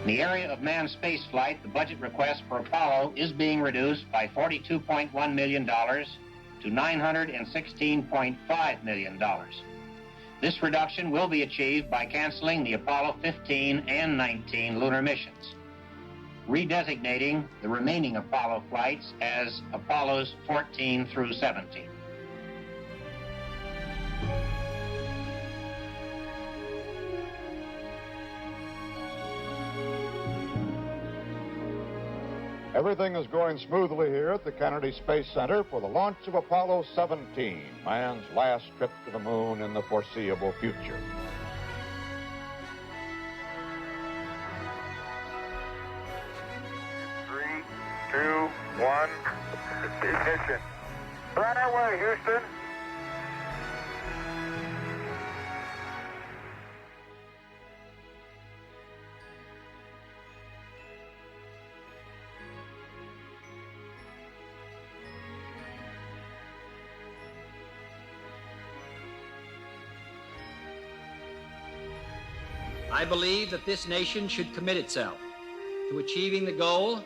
In the area of manned spaceflight, the budget request for Apollo is being reduced by $42.1 million to $916.5 million. This reduction will be achieved by canceling the Apollo 15 and 19 lunar missions, redesignating the remaining Apollo flights as Apollos 14 through 17. Everything is going smoothly here at the Kennedy Space Center for the launch of Apollo 17, man's last trip to the moon in the foreseeable future. Three, two, one, ignition. Right away, Houston. I believe that this nation should commit itself to achieving the goal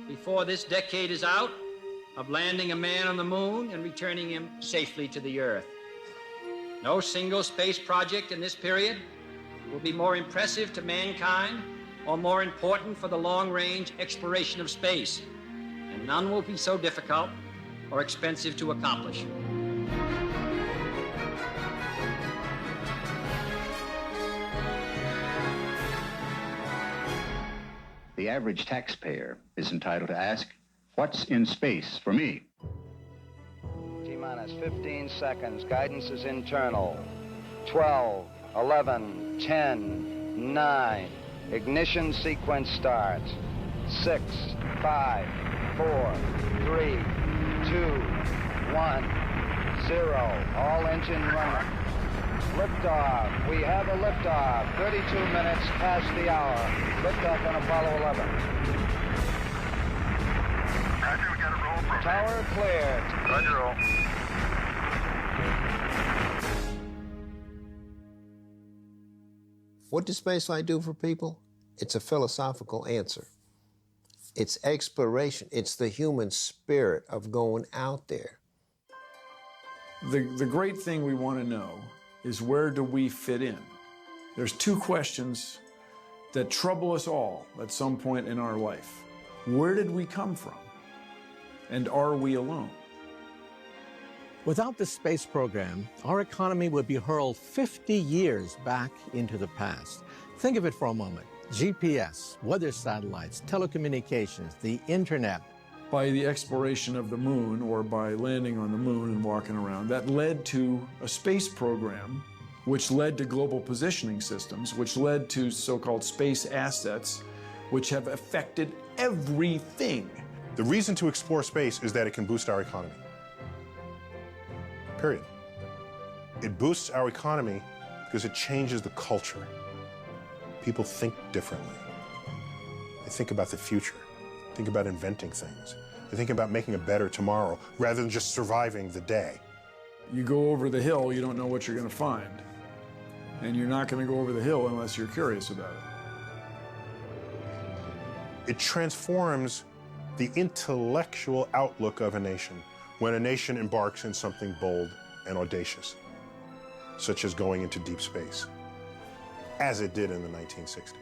before this decade is out of landing a man on the moon and returning him safely to the Earth. No single space project in this period will be more impressive to mankind or more important for the long-range exploration of space, and none will be so difficult or expensive to accomplish. The average taxpayer is entitled to ask, what's in space for me? T-minus 15 seconds. Guidance is internal. 12, 11, 10, 9. Ignition sequence starts. 6, 5, 4, 3, 2, 1, 0. All engine running. Liftoff. We have a liftoff. 32 minutes past the hour. Liftoff on Apollo 11. Roger, we got a roll from Tower cleared. Roger, roll. What does spaceflight do for people? It's a philosophical answer. It's exploration. It's the human spirit of going out there. The great thing we want to know is, where do we fit in? There's two questions that trouble us all at some point in our life. Where did we come from? And are we alone? Without the space program, our economy would be hurled 50 years back into the past. Think of it for a moment. GPS, weather satellites, telecommunications, the internet. By the exploration of the moon, or by landing on the moon and walking around, that led to a space program, which led to global positioning systems, which led to so-called space assets, which have affected everything. The reason to explore space is that it can boost our economy. Period. It boosts our economy because it changes the culture. People think differently. They think about the future. Think about inventing things. They think about making a better tomorrow rather than just surviving the day. You go over the hill, you don't know what you're going to find. And you're not going to go over the hill unless you're curious about it. It transforms the intellectual outlook of a nation when a nation embarks in something bold and audacious, such as going into deep space, as it did in the 1960s.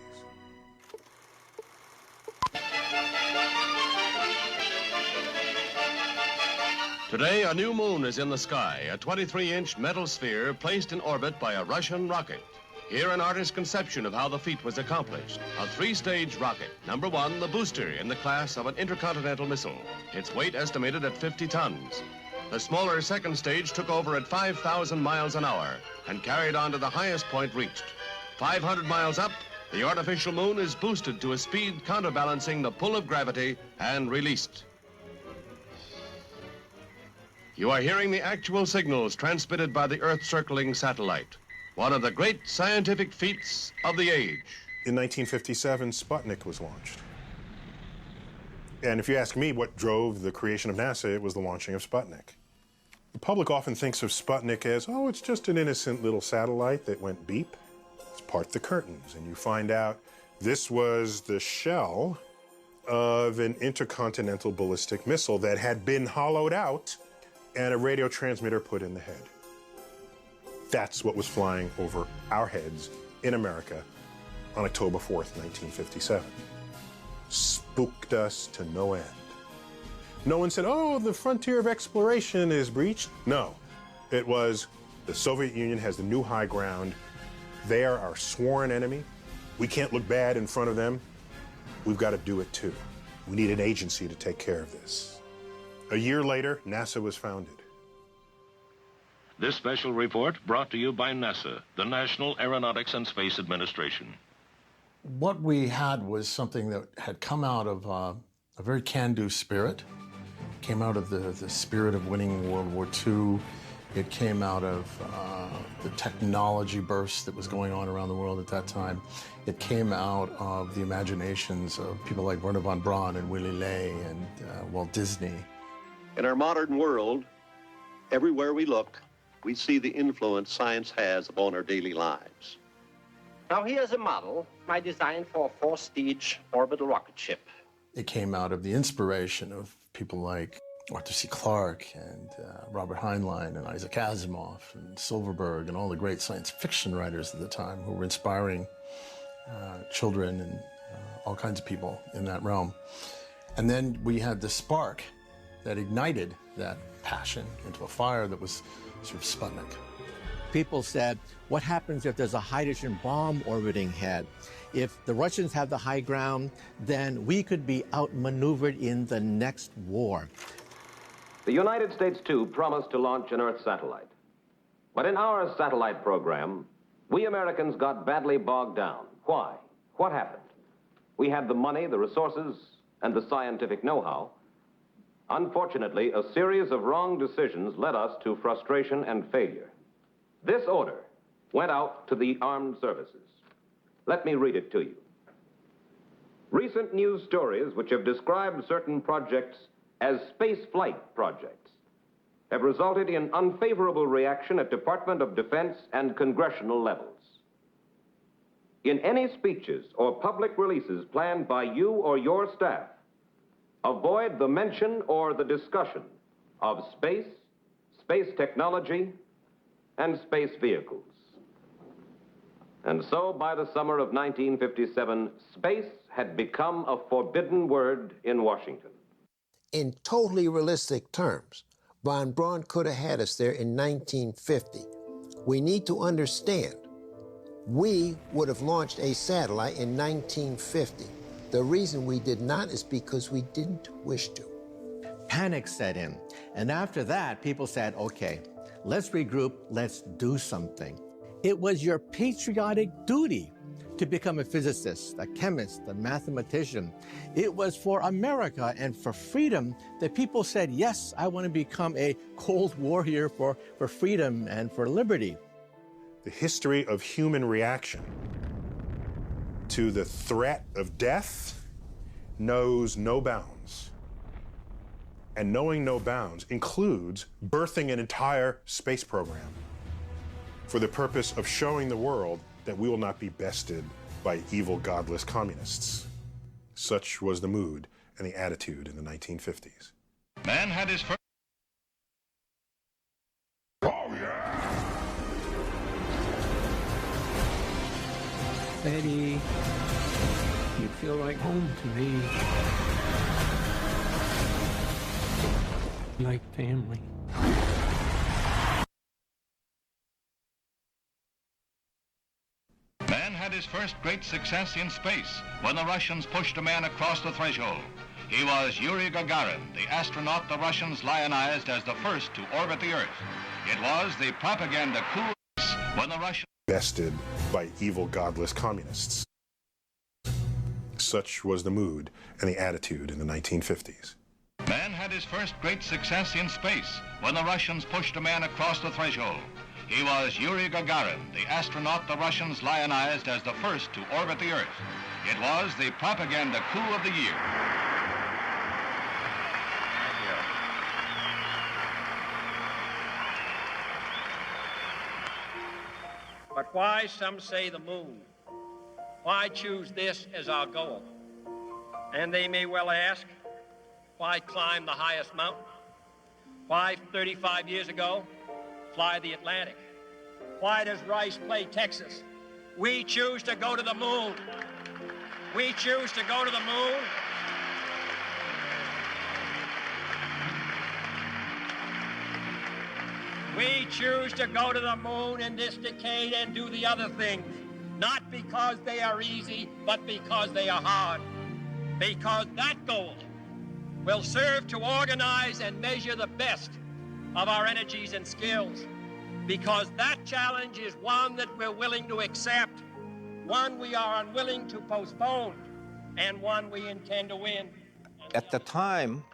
Today, a new moon is in the sky, a 23-inch metal sphere placed in orbit by a Russian rocket. Here, an artist's conception of how the feat was accomplished. A three-stage rocket. Number one, the booster, in the class of an intercontinental missile. Its weight estimated at 50 tons. The smaller second stage took over at 5,000 miles an hour and carried on to the highest point reached. 500 miles up, the artificial moon is boosted to a speed counterbalancing the pull of gravity and released. You are hearing the actual signals transmitted by the Earth-circling satellite, one of the great scientific feats of the age. In 1957, Sputnik was launched. And if you ask me what drove the creation of NASA, it was the launching of Sputnik. The public often thinks of Sputnik as, oh, it's just an innocent little satellite that went beep. Let's part the curtains, and you find out This was the shell of an intercontinental ballistic missile that had been hollowed out and a radio transmitter put in the head. That's what was flying over our heads in America on October 4th, 1957. Spooked us to no end. No one said, oh, the frontier of exploration is breached. No, it was the Soviet Union has the new high ground. They are our sworn enemy. We can't look bad in front of them. We've got to do it too. We need an agency to take care of this. A year later, NASA was founded. This special report brought to you by NASA, the National Aeronautics and Space Administration. What we had was something that had come out of a very can-do spirit. Came out of the spirit of winning World War II. It came out of the technology burst that was going on around the world at that time. It came out of the imaginations of people like Wernher von Braun and Willy Ley and Walt Disney. In our modern world, everywhere we look, we see the influence science has upon our daily lives. Now here's a model I designed for a 4-stage orbital rocket ship. It came out of the inspiration of people like Arthur C. Clarke and Robert Heinlein and Isaac Asimov and Silverberg and all the great science fiction writers at the time who were inspiring children and all kinds of people in that realm. And then we had the spark that ignited that passion into a fire that was sort of Sputnik. People said, what happens if there's a hydrogen bomb orbiting ahead? If the Russians have the high ground, then we could be outmaneuvered in the next war. The United States, too, promised to launch an Earth satellite. But in our satellite program, we Americans got badly bogged down. Why? What happened? We had the money, the resources, and the scientific know-how. Unfortunately, a series of wrong decisions led us to frustration and failure. This order went out to the armed services. Let me read it to you. Recent news stories which have described certain projects as space flight projects have resulted in unfavorable reaction at Department of Defense and congressional levels. In any speeches or public releases planned by you or your staff, avoid the mention or the discussion of space, space technology, and space vehicles. And so, by the summer of 1957, space had become a forbidden word in Washington. In totally realistic terms, von Braun could have had us there in 1950. We need to understand, we would have launched a satellite in 1950. The reason we did not is because we didn't wish to. Panic set in. And after that, people said, okay, let's regroup, let's do something. It was your patriotic duty to become a physicist, a chemist, a mathematician. It was for America and for freedom that people said, yes, I want to become a cold warrior for freedom and for liberty. The history of human reaction to the threat of death knows no bounds. And knowing no bounds includes birthing an entire space program for the purpose of showing the world that we will not be bested by evil, godless communists. Such was the mood and the attitude in the 1950s. Man had his first... Oh, yeah! Betty, you feel like home to me. Like family. Man had his first great success in space when the Russians pushed a man across the threshold. He was Yuri Gagarin, the astronaut the Russians lionized as the first to orbit the Earth. It was the propaganda coup when the Russians... bested by evil, godless communists. Such was the mood and the attitude in the 1950s. Man had his first great success in space when the Russians pushed a man across the threshold. He was Yuri Gagarin, the astronaut the Russians lionized as the first to orbit the Earth. It was the propaganda coup of the year. But why, some say, the moon? Why choose this as our goal? And they may well ask, why climb the highest mountain? Why, 35 years ago, fly the Atlantic? Why does Rice play Texas? We choose to go to the moon. We choose to go to the moon. We choose to go to the moon in this decade and do the other things, not because they are easy, but because they are hard. Because that goal will serve to organize and measure the best of our energies and skills. Because that challenge is one that we're willing to accept, one we are unwilling to postpone, and one we intend to win. At the time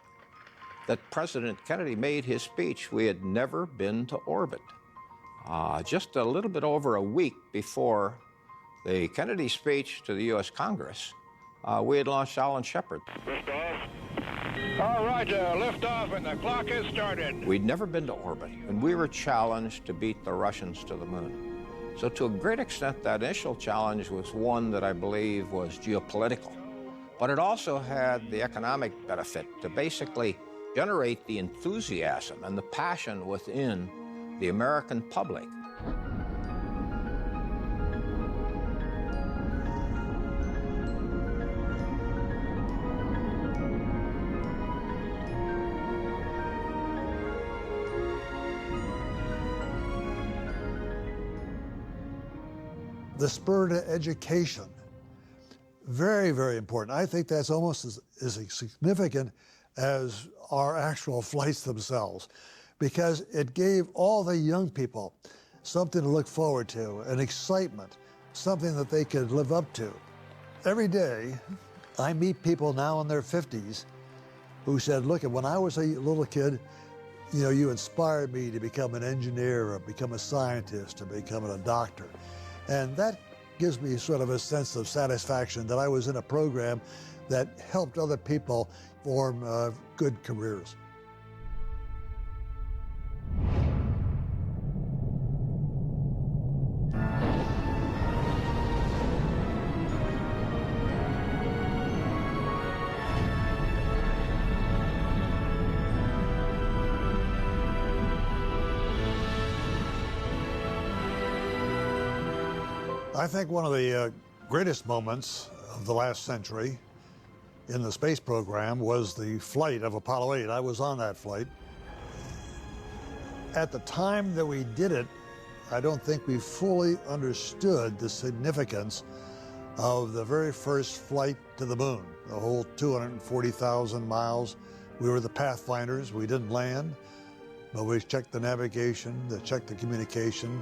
that President Kennedy made his speech, we had never been to orbit. Just a little bit over a week before the Kennedy speech to the U.S. Congress, we had launched Alan Shepard. Liftoff. All right, liftoff, and the clock has started. We'd never been to orbit, and we were challenged to beat the Russians to the moon. So to a great extent, that initial challenge was one that I believe was geopolitical. But it also had the economic benefit to basically generate the enthusiasm and the passion within the American public. The spur to education, very, very important. I think that's almost as significant as our actual flights themselves, because it gave all the young people something to look forward to, an excitement, something that they could live up to. Every day, I meet people now in their 50s who said, look, when I was a little kid, you know, you inspired me to become an engineer or become a scientist or become a doctor. And that gives me sort of a sense of satisfaction that I was in a program that helped other people form good careers. I think one of the greatest moments of the last century in the space program was the flight of Apollo 8. I was on that flight. At the time that we did it, I don't think we fully understood the significance of the very first flight to the moon, the whole 240,000 miles. We were the pathfinders. We didn't land, but we checked the navigation, checked the communication,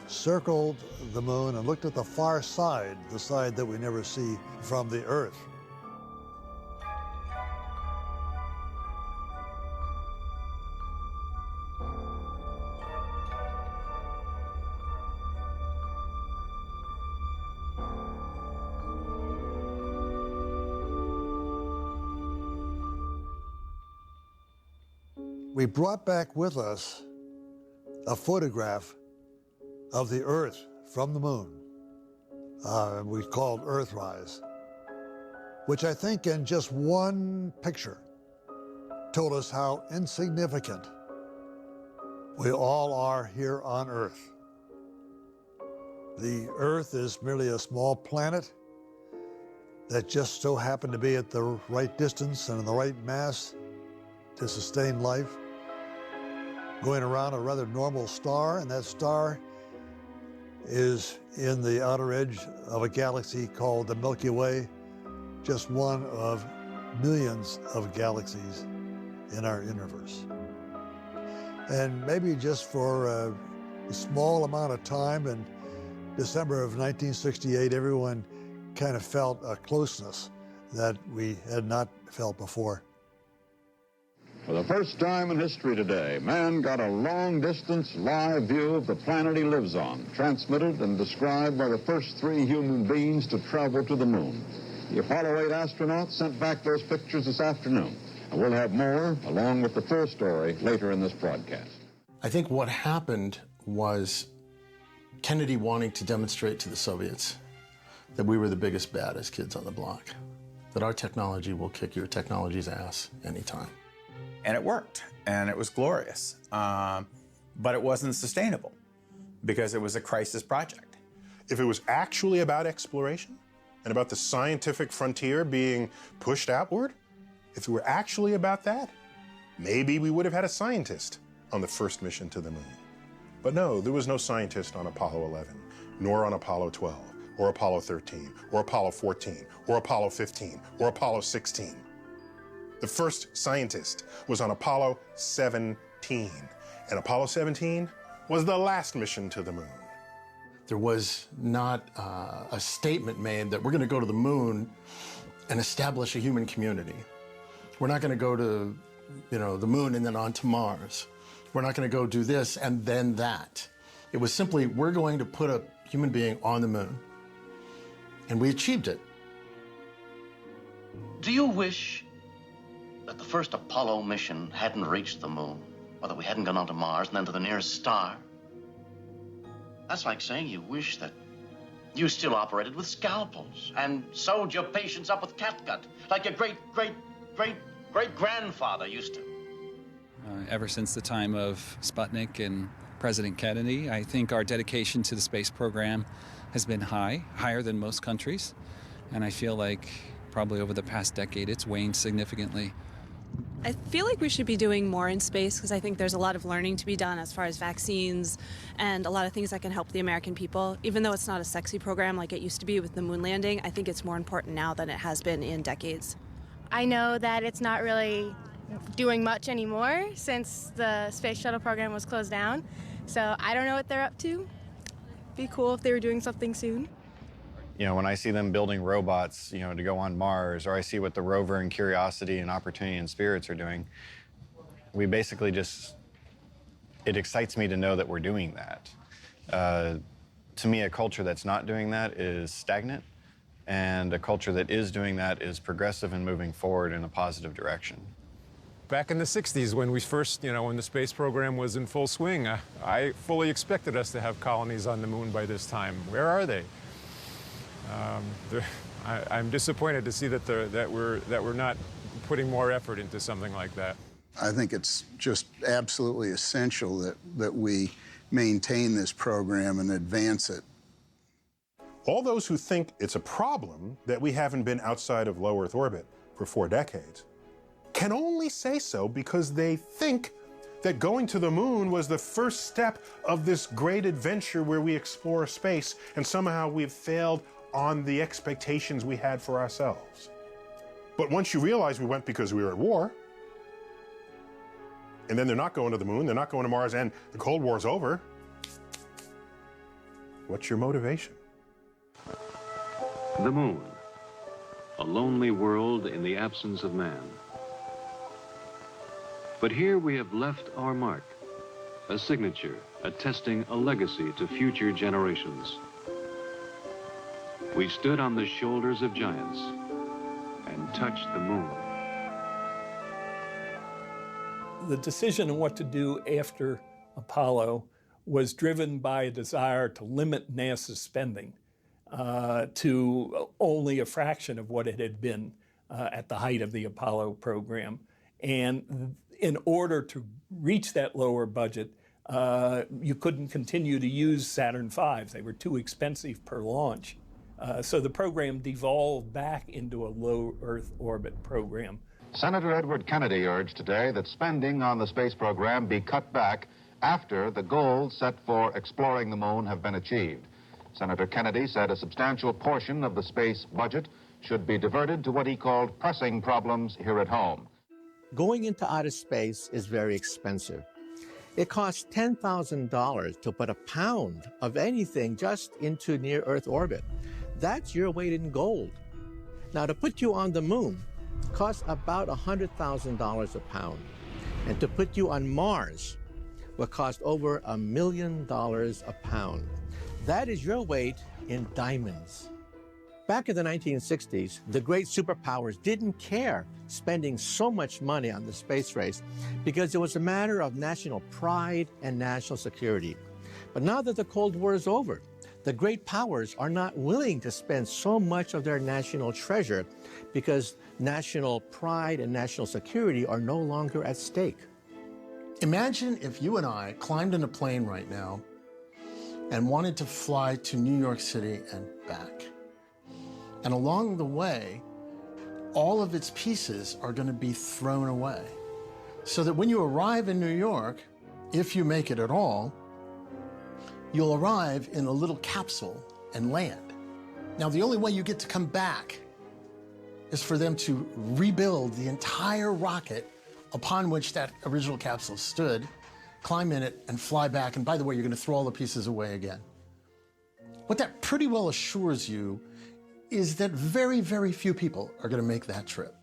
circled the moon and looked at the far side, the side that we never see from the Earth. We brought back with us a photograph of the Earth from the moon. We called Earthrise, which I think in just one picture told us how insignificant we all are here on Earth. The Earth is merely a small planet that just so happened to be at the right distance and in the right mass to sustain life, going around a rather normal star, and that star is in the outer edge of a galaxy called the Milky Way, just one of millions of galaxies in our universe. And maybe just for a small amount of time in December of 1968, everyone kind of felt a closeness that we had not felt before. For the first time in history today, man got a long-distance live view of the planet he lives on, transmitted and described by the first 3 human beings to travel to the moon. The Apollo 8 astronauts sent back those pictures this afternoon, and we'll have more, along with the full story, later in this broadcast. I think what happened was Kennedy wanting to demonstrate to the Soviets that we were the biggest, baddest kids on the block, that our technology will kick your technology's ass anytime. And it worked, and it was glorious. But it wasn't sustainable because it was a crisis project. If it was actually about exploration and about the scientific frontier being pushed outward, if it were actually about that, maybe we would have had a scientist on the first mission to the moon. But no, there was no scientist on Apollo 11, nor on Apollo 12, or Apollo 13, or Apollo 14, or Apollo 15, or Apollo 16. The first scientist was on Apollo 17, and Apollo 17 was the last mission to the moon. There was not a statement made that we're going to go to the moon and establish a human community. We're not going to go to, the moon and then on to Mars. We're not going to go do this and then that. It was simply, we're going to put a human being on the moon. And we achieved it. Do you wish that the first Apollo mission hadn't reached the moon, or that we hadn't gone on to Mars and then to the nearest star? That's like saying you wish that you still operated with scalpels and sewed your patients up with catgut, like your great-great-great-great-grandfather used to. Ever since the time of Sputnik and President Kennedy, I think our dedication to the space program has been higher than most countries. And I feel like probably over the past decade, it's waned significantly. I feel like we should be doing more in space because I think there's a lot of learning to be done as far as vaccines and a lot of things that can help the American people. Even though it's not a sexy program like it used to be with the moon landing, I think it's more important now than it has been in decades. I know that it's not really doing much anymore since the space shuttle program was closed down. So I don't know what they're up to. Be cool if they were doing something soon. When I see them building robots, to go on Mars, or I see what the rover and Curiosity and Opportunity and Spirits are doing, we basically it excites me to know that we're doing that. To me, a culture that's not doing that is stagnant, and a culture that is doing that is progressive and moving forward in a positive direction. Back in the 60s, when we first, when the space program was in full swing, I fully expected us to have colonies on the moon by this time. Where are they? I'm disappointed to see that we're not putting more effort into something like that. I think it's just absolutely essential that we maintain this program and advance it. All those who think it's a problem that we haven't been outside of low Earth orbit for 4 decades can only say so because they think that going to the moon was the first step of this great adventure where we explore space, and somehow we've failed on the expectations we had for ourselves. But once you realize we went because we were at war, and then they're not going to the moon, they're not going to Mars, and the Cold War's over, what's your motivation? The moon, a lonely world in the absence of man. But here we have left our mark, a signature attesting a legacy to future generations. We stood on the shoulders of giants and touched the moon. The decision on what to do after Apollo was driven by a desire to limit NASA's spending to only a fraction of what it had been at the height of the Apollo program. And in order to reach that lower budget, you couldn't continue to use Saturn V's. They were too expensive per launch. So the program devolved back into a low Earth orbit program. Senator Edward Kennedy urged today that spending on the space program be cut back after the goals set for exploring the moon have been achieved. Senator Kennedy said a substantial portion of the space budget should be diverted to what he called pressing problems here at home. Going into outer space is very expensive. It costs $10,000 to put a pound of anything just into near-Earth orbit. That's your weight in gold. Now, to put you on the moon costs about $100,000 a pound. And to put you on Mars will cost over $1 million a pound. That is your weight in diamonds. Back in the 1960s, the great superpowers didn't care spending so much money on the space race because it was a matter of national pride and national security. But now that the Cold War is over, The great powers are not willing to spend so much of their national treasure because national pride and national security are no longer at stake. Imagine if you and I climbed in a plane right now and wanted to fly to New York City and back. And along the way, all of its pieces are going to be thrown away. So that when you arrive in New York, if you make it at all, you'll arrive in a little capsule and land. Now, the only way you get to come back is for them to rebuild the entire rocket upon which that original capsule stood, climb in it, and fly back. And by the way, you're going to throw all the pieces away again. What that pretty well assures you is that very, very few people are going to make that trip.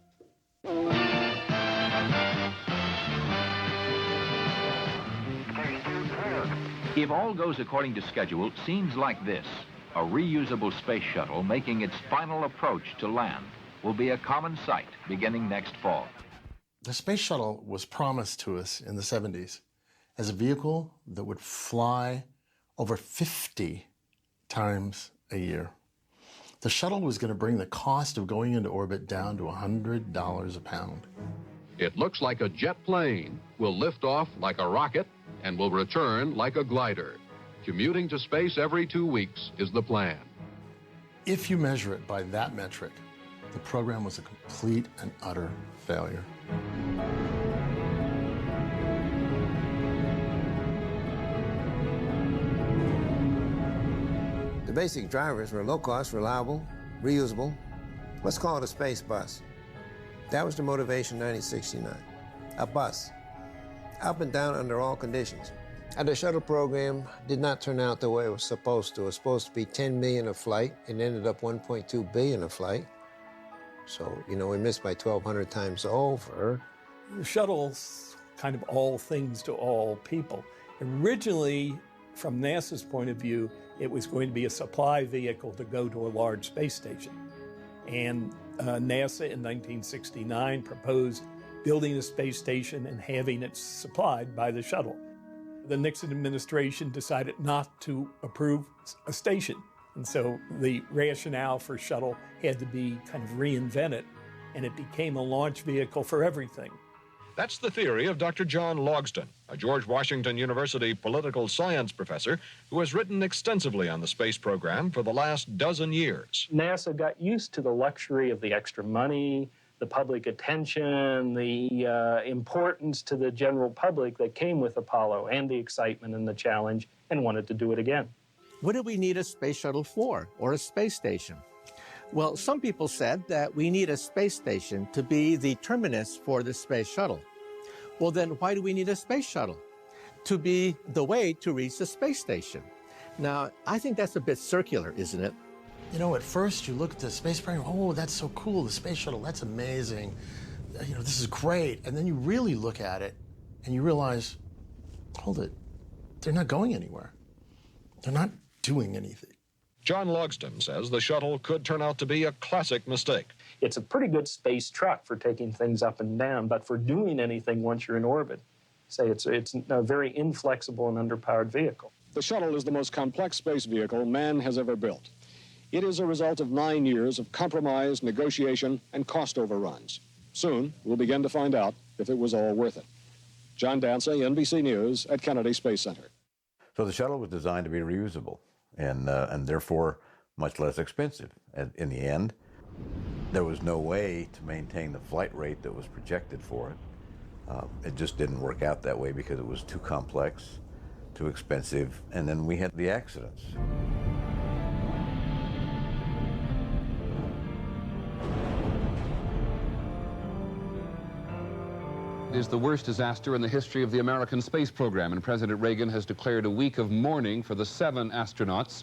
If all goes according to schedule, scenes like this, a reusable space shuttle making its final approach to land, will be a common sight beginning next fall. The space shuttle was promised to us in the 70s as a vehicle that would fly over 50 times a year. The shuttle was going to bring the cost of going into orbit down to $100 a pound. It looks like a jet plane, will lift off like a rocket, and will return like a glider. Commuting to space every 2 weeks is the plan. If you measure it by that metric, the program was a complete and utter failure. The basic drivers were low cost, reliable, reusable. Let's call it a space bus. That was the motivation in 1969. A bus, up and down under all conditions. And the shuttle program did not turn out the way it was supposed to. It was supposed to be 10 million a flight. It ended up 1.2 billion a flight. So, you know, we missed by 1,200 times over. The shuttle's kind of all things to all people. Originally, from NASA's point of view, it was going to be a supply vehicle to go to a large space station. And NASA in 1969 proposed building a space station and having it supplied by the shuttle. The Nixon administration decided not to approve a station. And so the rationale for shuttle had to be kind of reinvented, and it became a launch vehicle for everything. That's the theory of Dr. John Logsdon, a George Washington University political science professor who has written extensively on the space program for the last dozen years. NASA got used to the luxury of the extra money, the public attention, the importance to the general public that came with Apollo, and the excitement and the challenge, and wanted to do it again. What do we need a space shuttle for, or a space station? Well, some people said that we need a space station to be the terminus for the space shuttle. Well, then why do we need a space shuttle? To be the way to reach the space station. Now, I think that's a bit circular, isn't it? You know, at first you look at the space program, oh, that's so cool, the space shuttle, that's amazing. You know, this is great. And then you really look at it and you realize, hold it, they're not going anywhere. They're not doing anything. John Logsdon says the shuttle could turn out to be a classic mistake. It's a pretty good space truck for taking things up and down, but for doing anything once you're in orbit, say it's a very inflexible and underpowered vehicle. The shuttle is the most complex space vehicle man has ever built. It is a result of 9 years of compromise, negotiation, and cost overruns. Soon, we'll begin to find out if it was all worth it. John Dancy, NBC News at Kennedy Space Center. So the shuttle was designed to be reusable and therefore much less expensive. And in the end, there was no way to maintain the flight rate that was projected for it. It just didn't work out that way because it was too complex, too expensive, and then we had the accidents. It is the worst disaster in the history of the American space program, and President Reagan has declared a week of mourning for the 7 astronauts,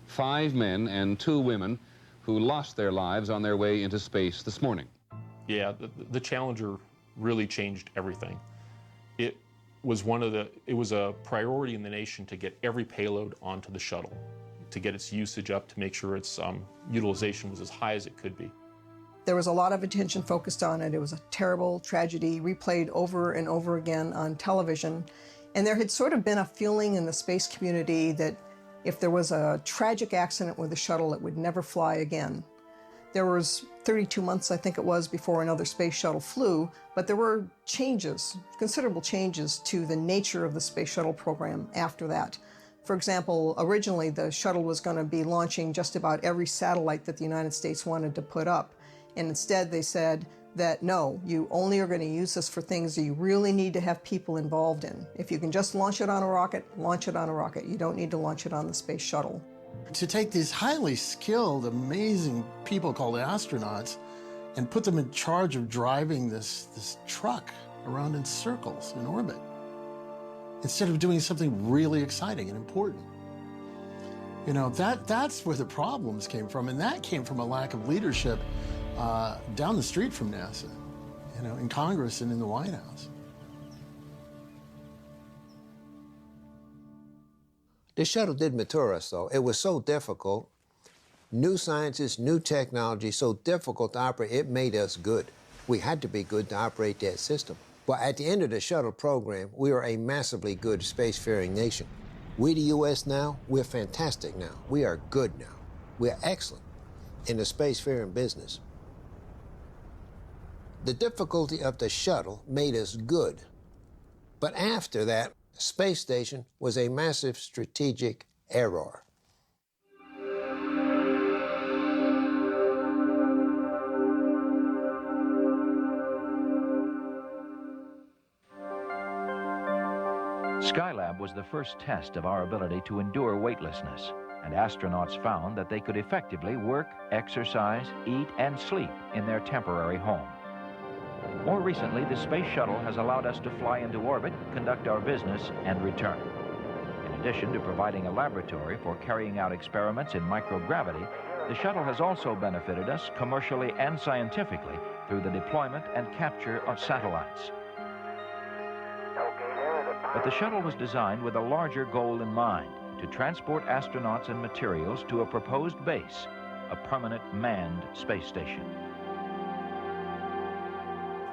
5 men and 2 women, who lost their lives on their way into space this morning. Yeah, the Challenger really changed everything. It was a priority in the nation to get every payload onto the shuttle, to get its usage up, to make sure its utilization was as high as it could be. There was a lot of attention focused on it. It was a terrible tragedy replayed over and over again on television. And there had sort of been a feeling in the space community that If there was a tragic accident with the shuttle, it would never fly again. There was 32 months, I think it was, before another space shuttle flew, but there were changes, considerable changes to the nature of the space shuttle program after that. For example, originally the shuttle was going to be launching just about every satellite that the United States wanted to put up. And instead they said that no, you only are going to use this for things that you really need to have people involved in. If you can just launch it on a rocket, launch it on a rocket. You don't need to launch it on the space shuttle. To take these highly skilled, amazing people called astronauts and put them in charge of driving this truck around in circles in orbit, instead of doing something really exciting and important. You know, that's where the problems came from, and that came from a lack of leadership down the street from NASA, you know, in Congress and in the White House. The shuttle did mature us, though. It was so difficult. New sciences, new technology, so difficult to operate, it made us good. We had to be good to operate that system. But at the end of the shuttle program, we are a massively good spacefaring nation. We, the U.S. now, we're fantastic now. We are good now. We're excellent in the spacefaring business. The difficulty of the shuttle made us good. But after that, space station was a massive strategic error. Skylab was the first test of our ability to endure weightlessness, and astronauts found that they could effectively work, exercise, eat, and sleep in their temporary home. More recently, the space shuttle has allowed us to fly into orbit, conduct our business, and return. In addition to providing a laboratory for carrying out experiments in microgravity, the shuttle has also benefited us commercially and scientifically through the deployment and capture of satellites. But the shuttle was designed with a larger goal in mind, to transport astronauts and materials to a proposed base, a permanent manned space station.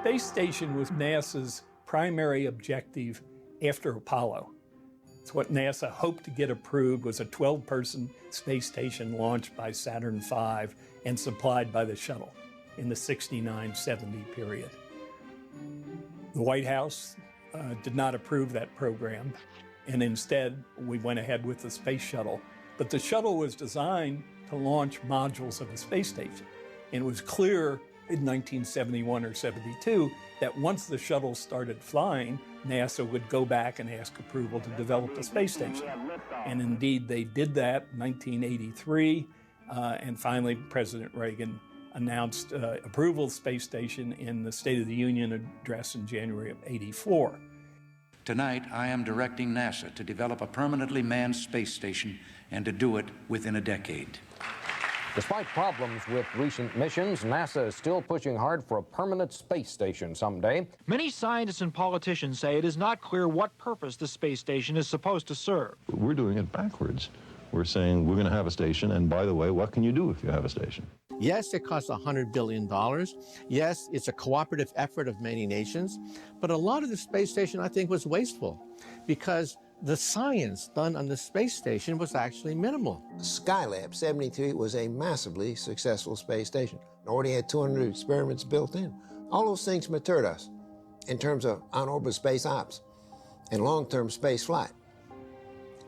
Space station was NASA's primary objective after Apollo. It's what NASA hoped to get approved was a 12-person space station launched by Saturn V and supplied by the shuttle in the 69-70 period. The White House did not approve that program, and instead we went ahead with the space shuttle. But the shuttle was designed to launch modules of the space station. And it was clear in 1971 or 72 that once the shuttle started flying, NASA would go back and ask approval to develop the space station. And indeed they did that in 1983, and finally President Reagan announced approval of the space station in the State of the Union address in January of '84. Tonight, I am directing NASA to develop a permanently manned space station and to do it within a decade. Despite problems with recent missions, NASA is still pushing hard for a permanent space station someday. Many scientists and politicians say it is not clear what purpose the space station is supposed to serve. We're doing it backwards. We're saying we're going to have a station, and by the way, what can you do if you have a station? Yes, it costs $100 billion. Yes, it's a cooperative effort of many nations. But a lot of the space station, I think, was wasteful because the science done on the space station was actually minimal. Skylab 73 was a massively successful space station. It already had 200 experiments built in. All those things matured us in terms of on-orbit space ops and long-term space flight.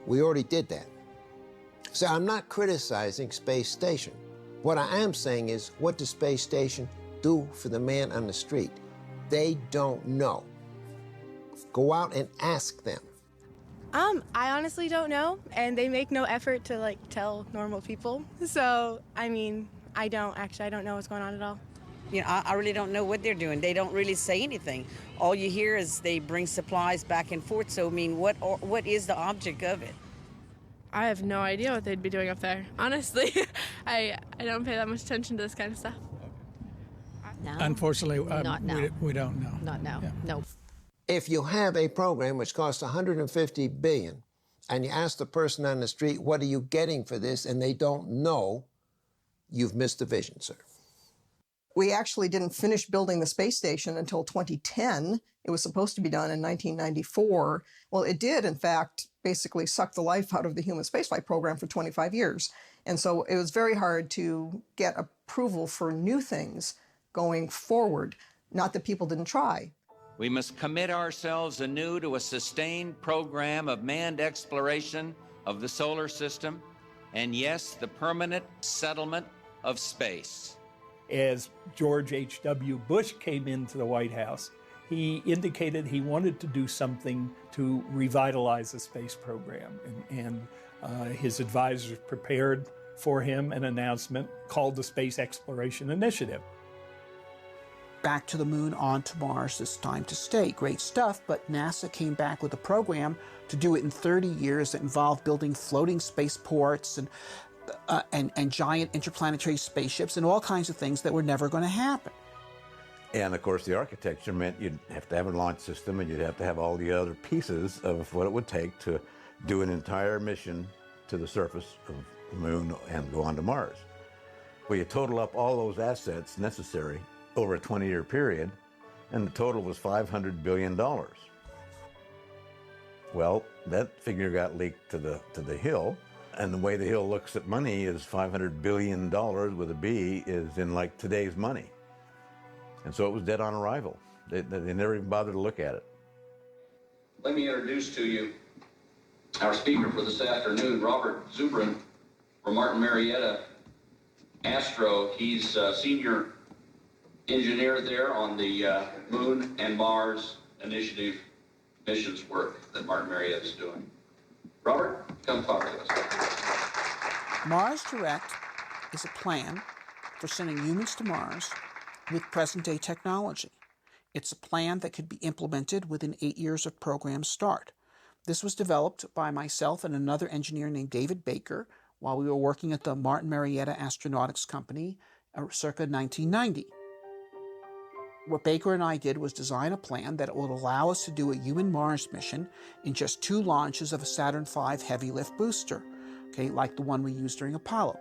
We already did that. So I'm not criticizing space station. What I am saying is, what does space station do for the man on the street? They don't know. Go out and ask them. I honestly don't know, and they make no effort to tell normal people. So, I mean, I don't know what's going on at all. You know, I really don't know what they're doing. They don't really say anything. All you hear is they bring supplies back and forth. So, I mean, what is the object of it? I have no idea what they'd be doing up there. Honestly, I don't pay that much attention to this kind of stuff. No. Unfortunately, Not now. we don't know. Not now. Yeah. No. If you have a program which costs $150 billion, and you ask the person on the street, what are you getting for this, and they don't know, you've missed the vision, sir. We actually didn't finish building the space station until 2010. It was supposed to be done in 1994. Well, it did, in fact, basically suck the life out of the human spaceflight program for 25 years. And so it was very hard to get approval for new things going forward. Not that people didn't try. We must commit ourselves anew to a sustained program of manned exploration of the solar system, and yes, the permanent settlement of space. As George H.W. Bush came into the White House, he indicated he wanted to do something to revitalize the space program. And his advisors prepared for him an announcement called the Space Exploration Initiative. Back to the moon, on to Mars, it's time to stay. Great stuff, but NASA came back with a program to do it in 30 years that involved building floating spaceports and giant interplanetary spaceships and all kinds of things that were never going to happen. And of course, the architecture meant you'd have to have a launch system and you'd have to have all the other pieces of what it would take to do an entire mission to the surface of the moon and go on to Mars. Well, you total up all those assets necessary over a 20-year period, and the total was $500 billion. Well, that figure got leaked to the Hill, and the way the Hill looks at money is $500 billion with a B is in like today's money. And so it was dead on arrival. They never even bothered to look at it. Let me introduce to you our speaker for this afternoon, Robert Zubrin from Martin Marietta Astro. He's senior engineer there on the Moon and Mars Initiative missions work that Martin Marietta is doing. Robert, come talk to us. Mars Direct is a plan for sending humans to Mars with present-day technology. It's a plan that could be implemented within 8 years of program start. This was developed by myself and another engineer named David Baker while we were working at the Martin Marietta Astronautics Company circa 1990. What Baker and I did was design a plan that would allow us to do a human Mars mission in just 2 launches of a Saturn V heavy lift booster, okay, like the one we used during Apollo.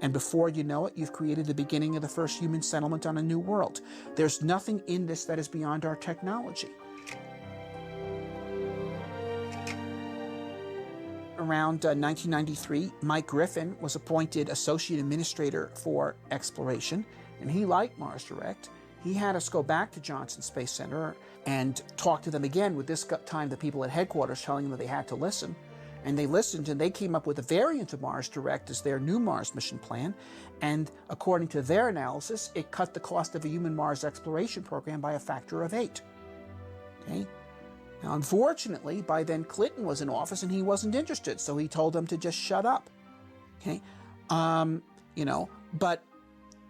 And before you know it, you've created the beginning of the first human settlement on a new world. There's nothing in this that is beyond our technology. Around 1993, Mike Griffin was appointed Associate Administrator for Exploration, and he liked Mars Direct. He had us go back to Johnson Space Center and talk to them again, with this time the people at headquarters telling them that they had to listen. And they listened, and they came up with a variant of Mars Direct as their new Mars mission plan. And according to their analysis, it cut the cost of a human Mars exploration program by a factor of 8. Okay? Now, unfortunately, by then Clinton was in office and he wasn't interested, so he told them to just shut up. Okay? But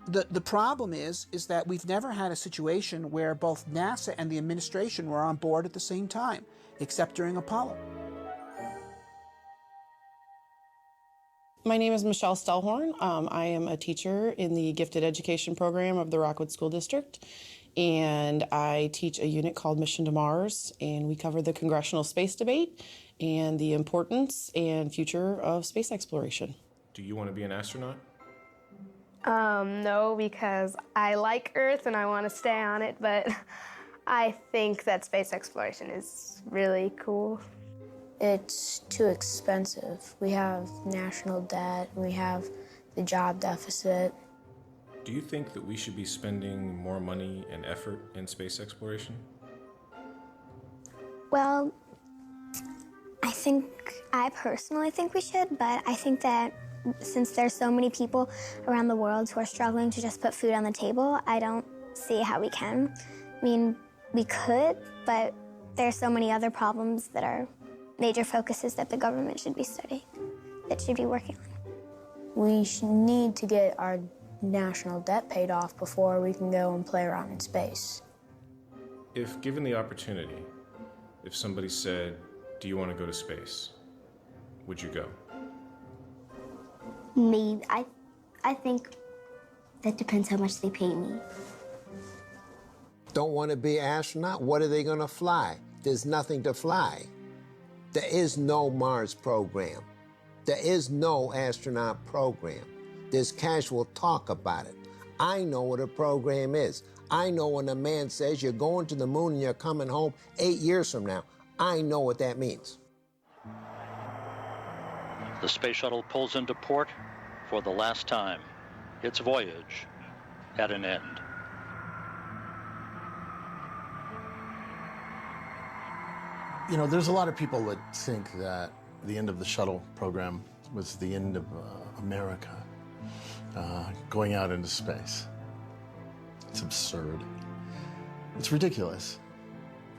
the problem is that we've never had a situation where both NASA and the administration were on board at the same time, except during Apollo. My name is Michelle Stellhorn. I am a teacher in the Gifted Education Program of the Rockwood School District, and I teach a unit called Mission to Mars, and we cover the congressional space debate and the importance and future of space exploration. Do you want to be an astronaut? No, because I like Earth and I want to stay on it, but I think that space exploration is really cool. It's too expensive. We have national debt, we have the job deficit. Do you think that we should be spending more money and effort in space exploration? Well, I personally think we should, but I think that since there's so many people around the world who are struggling to just put food on the table, I don't see how we can. I mean, we could, but there's so many other problems that are major focuses that the government should be studying, that should be working on. We need to get our national debt paid off before we can go and play around in space. If given the opportunity, if somebody said, do you want to go to space, would you go? Me, I think that depends how much they pay me. Don't want to be an astronaut? What are they going to fly? There's nothing to fly. There is no Mars program. There is no astronaut program. There's casual talk about it. I know what a program is. I know when a man says you're going to the moon and you're coming home 8 years from now. I know what that means. The space shuttle pulls into port for the last time. Its voyage at an end. You know, there's a lot of people that think that the end of the shuttle program was the end of America going out into space. It's absurd. It's ridiculous.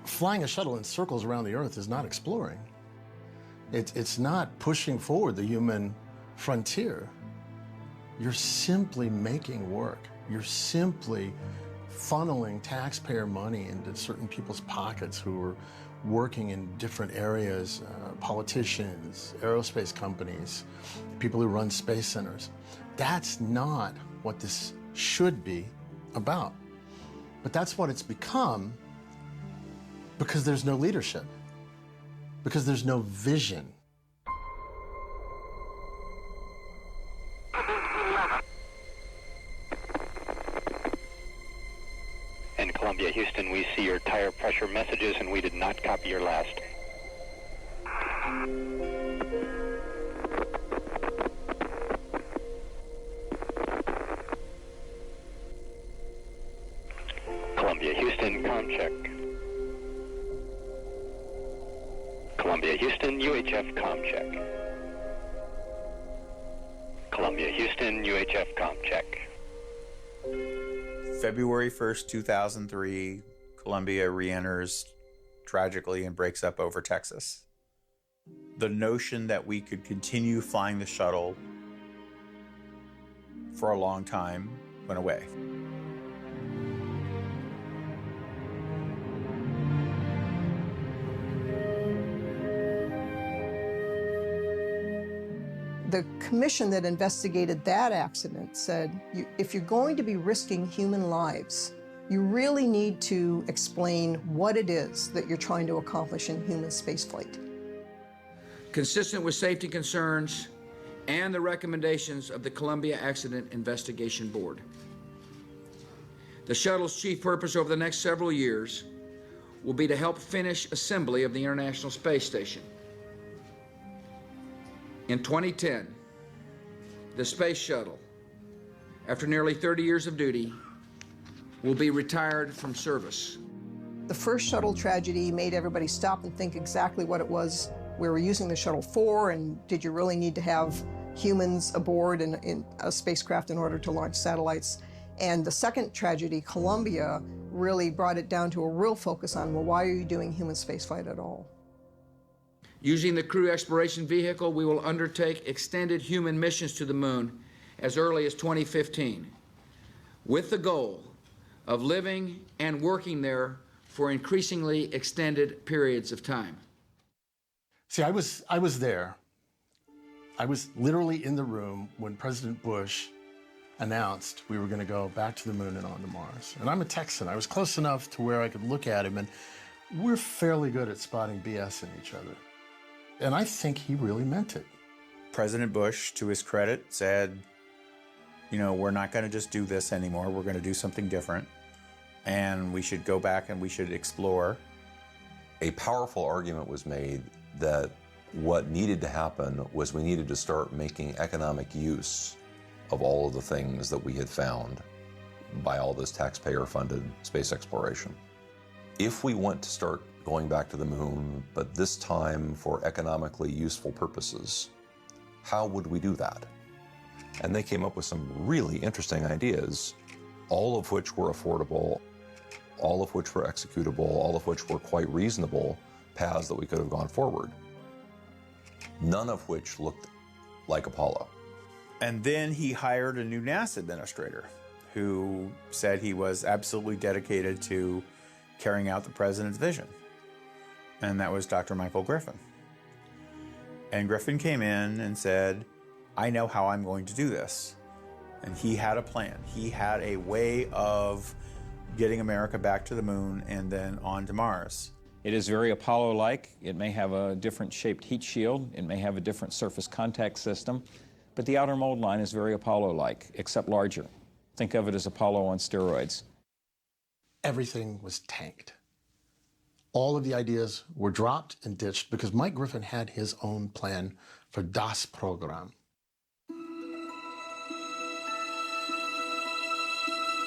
Flying a shuttle in circles around the Earth is not exploring. It's not pushing forward the human frontier. You're simply making work. You're simply funneling taxpayer money into certain people's pockets who are working in different areas, politicians, aerospace companies, people who run space centers. That's not what this should be about. But that's what it's become because there's no leadership, because there's no vision. In Columbia, Houston, we see your tire pressure messages and we did not copy your last. Columbia, Houston, comm check. Columbia, Houston, UHF, comm check. Columbia, Houston, UHF, comm check. February 1st, 2003, Columbia re-enters tragically and breaks up over Texas. The notion that we could continue flying the shuttle for a long time went away. The commission that investigated that accident said, if you're going to be risking human lives, you really need to explain what it is that you're trying to accomplish in human spaceflight. Consistent with safety concerns and the recommendations of the Columbia Accident Investigation Board. The shuttle's chief purpose over the next several years will be to help finish assembly of the International Space Station. In 2010, the space shuttle, after nearly 30 years of duty, will be retired from service. The first shuttle tragedy made everybody stop and think exactly what it was we were using the shuttle for, and did you really need to have humans aboard in a spacecraft in order to launch satellites? And the second tragedy, Columbia, really brought it down to a real focus on, well, why are you doing human spaceflight at all? Using the Crew Exploration Vehicle, we will undertake extended human missions to the moon as early as 2015, with the goal of living and working there for increasingly extended periods of time. See, I was there. I was literally in the room when President Bush announced we were going to go back to the moon and on to Mars. And I'm a Texan. I was close enough to where I could look at him, and we're fairly good at spotting BS in each other. And I think he really meant it. President Bush, to his credit, said, you know, we're not going to just do this anymore. We're going to do something different. And we should go back and we should explore. A powerful argument was made that what needed to happen was we needed to start making economic use of all of the things that we had found by all this taxpayer-funded space exploration. If we want to start going back to the moon, but this time for economically useful purposes, how would we do that? And they came up with some really interesting ideas, all of which were affordable, all of which were executable, all of which were quite reasonable paths that we could have gone forward. None of which looked like Apollo. And then he hired a new NASA administrator who said he was absolutely dedicated to carrying out the president's vision. And that was Dr. Michael Griffin. And Griffin came in and said, I know how I'm going to do this. And he had a plan. He had a way of getting America back to the moon and then on to Mars. It is very Apollo-like. It may have a different shaped heat shield. It may have a different surface contact system. but the outer mold line is very Apollo-like, except larger. Think of it as Apollo on steroids. Everything was tanked. All of the ideas were dropped and ditched because Mike Griffin had his own plan for das Programm.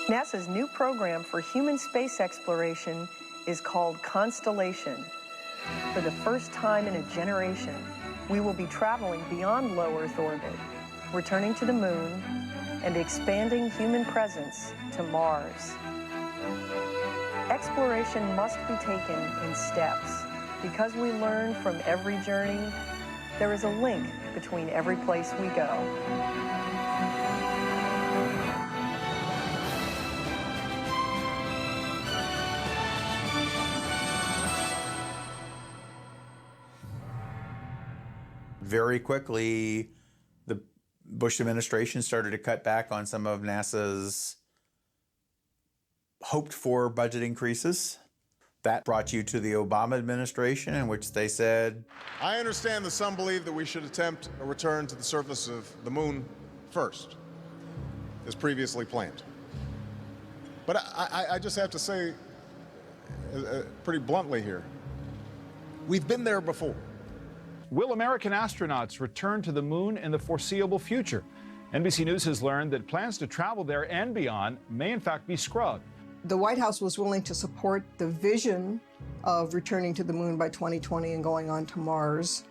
NASA's new program for human space exploration is called Constellation. For the first time in a generation, we will be traveling beyond low Earth orbit, returning to the moon, and expanding human presence to Mars. Exploration must be taken in steps. Because we learn from every journey, there is a link between every place we go. Very quickly, the Bush administration started to cut back on some of NASA's hoped-for budget increases. That brought you to the Obama administration, in which they said, I understand that some believe that we should attempt a return to the surface of the moon first, as previously planned. But I just have to say, pretty bluntly here, we've been there before. Will American astronauts return to the moon in the foreseeable future? NBC News has learned that plans to travel there and beyond may in fact be scrubbed. The White House was willing to support the vision of returning to the moon by 2020 and going on to Mars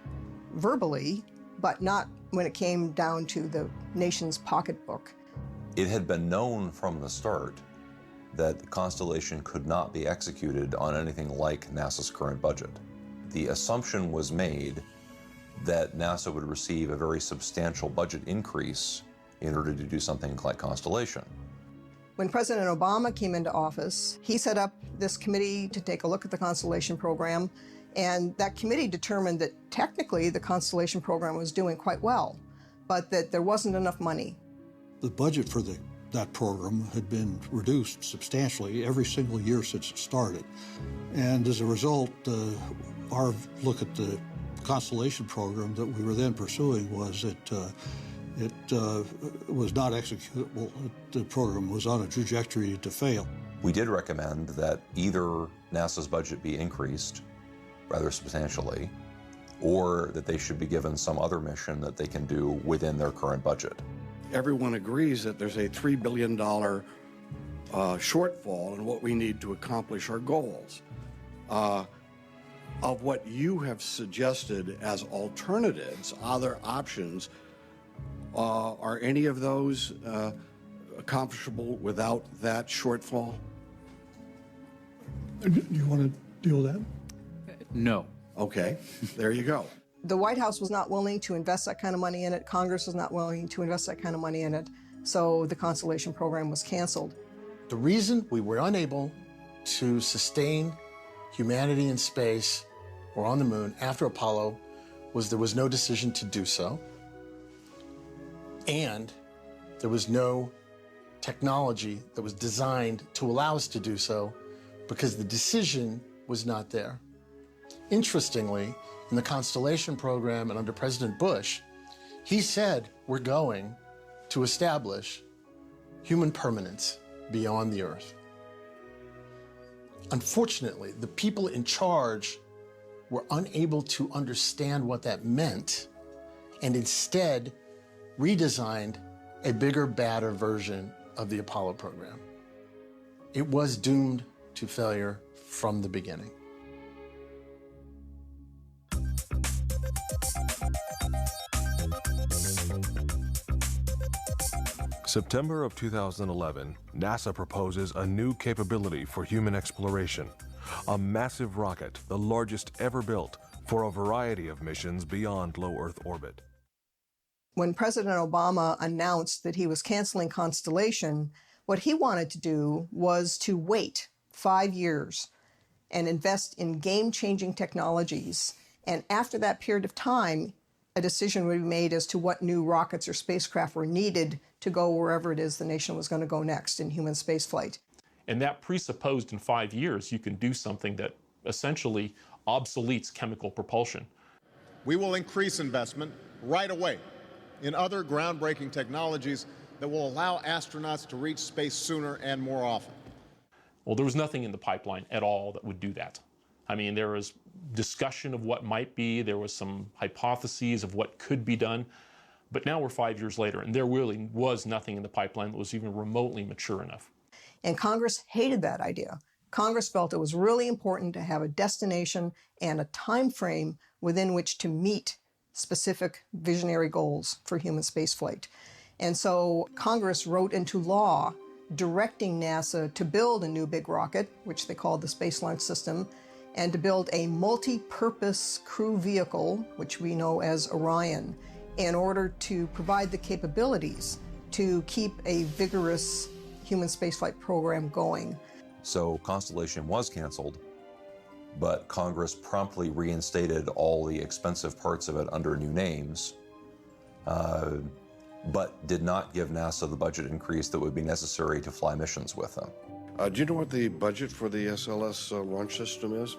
verbally, but not when it came down to the nation's pocketbook. It had been known from the start that Constellation could not be executed on anything like NASA's current budget. The assumption was made that NASA would receive a very substantial budget increase in order to do something like Constellation. When President Obama came into office, he set up this committee to take a look at the Constellation program, and that committee determined that technically the Constellation program was doing quite well, but that there wasn't enough money. The budget for that program had been reduced substantially every single year since it started. And as a result, our look at the Constellation program that we were then pursuing was that it was not executable. The program was on a trajectory to fail. We did recommend that either NASA's budget be increased rather substantially, or that they should be given some other mission that they can do within their current budget. Everyone agrees that there's a $3 billion shortfall in what we need to accomplish our goals. Of what you have suggested as alternatives, other options, are any of those accomplishable without that shortfall? Do you want to deal with that? No. Okay, there you go. The White House was not willing to invest that kind of money in it. Congress was not willing to invest that kind of money in it. So the Constellation program was canceled. The reason we were unable to sustain humanity in space or on the moon after Apollo was there was no decision to do so, and there was no technology that was designed to allow us to do so because the decision was not there. Interestingly, in the Constellation program and under President Bush, he said we're going to establish human permanence beyond the Earth. Unfortunately, the people in charge were unable to understand what that meant and instead redesigned a bigger, badder version of the Apollo program. It was doomed to failure from the beginning. September of 2011, NASA proposes a new capability for human exploration, a massive rocket, the largest ever built, for a variety of missions beyond low Earth orbit. When President Obama announced that he was canceling Constellation, what he wanted to do was to wait 5 years and invest in game-changing technologies. And after that period of time, a decision would be made as to what new rockets or spacecraft were needed to go wherever it is the nation was going to go next in human spaceflight. And that presupposed in 5 years you can do something that essentially obsoletes chemical propulsion. We will increase investment right away in other groundbreaking technologies that will allow astronauts to reach space sooner and more often. Well, there was nothing in the pipeline at all that would do that. I mean, there was discussion of what might be, there was some hypotheses of what could be done, but now we're 5 years later, and there really was nothing in the pipeline that was even remotely mature enough. And Congress hated that idea. Congress felt it was really important to have a destination and a time frame within which to meet specific visionary goals for human spaceflight. And so Congress wrote into law directing NASA to build a new big rocket, which they called the Space Launch System, and to build a multi-purpose crew vehicle, which we know as Orion, in order to provide the capabilities to keep a vigorous human spaceflight program going. So Constellation was canceled, but Congress promptly reinstated all the expensive parts of it under new names, but did not give NASA the budget increase that would be necessary to fly missions with them. Do you know what the budget for the SLS launch system is?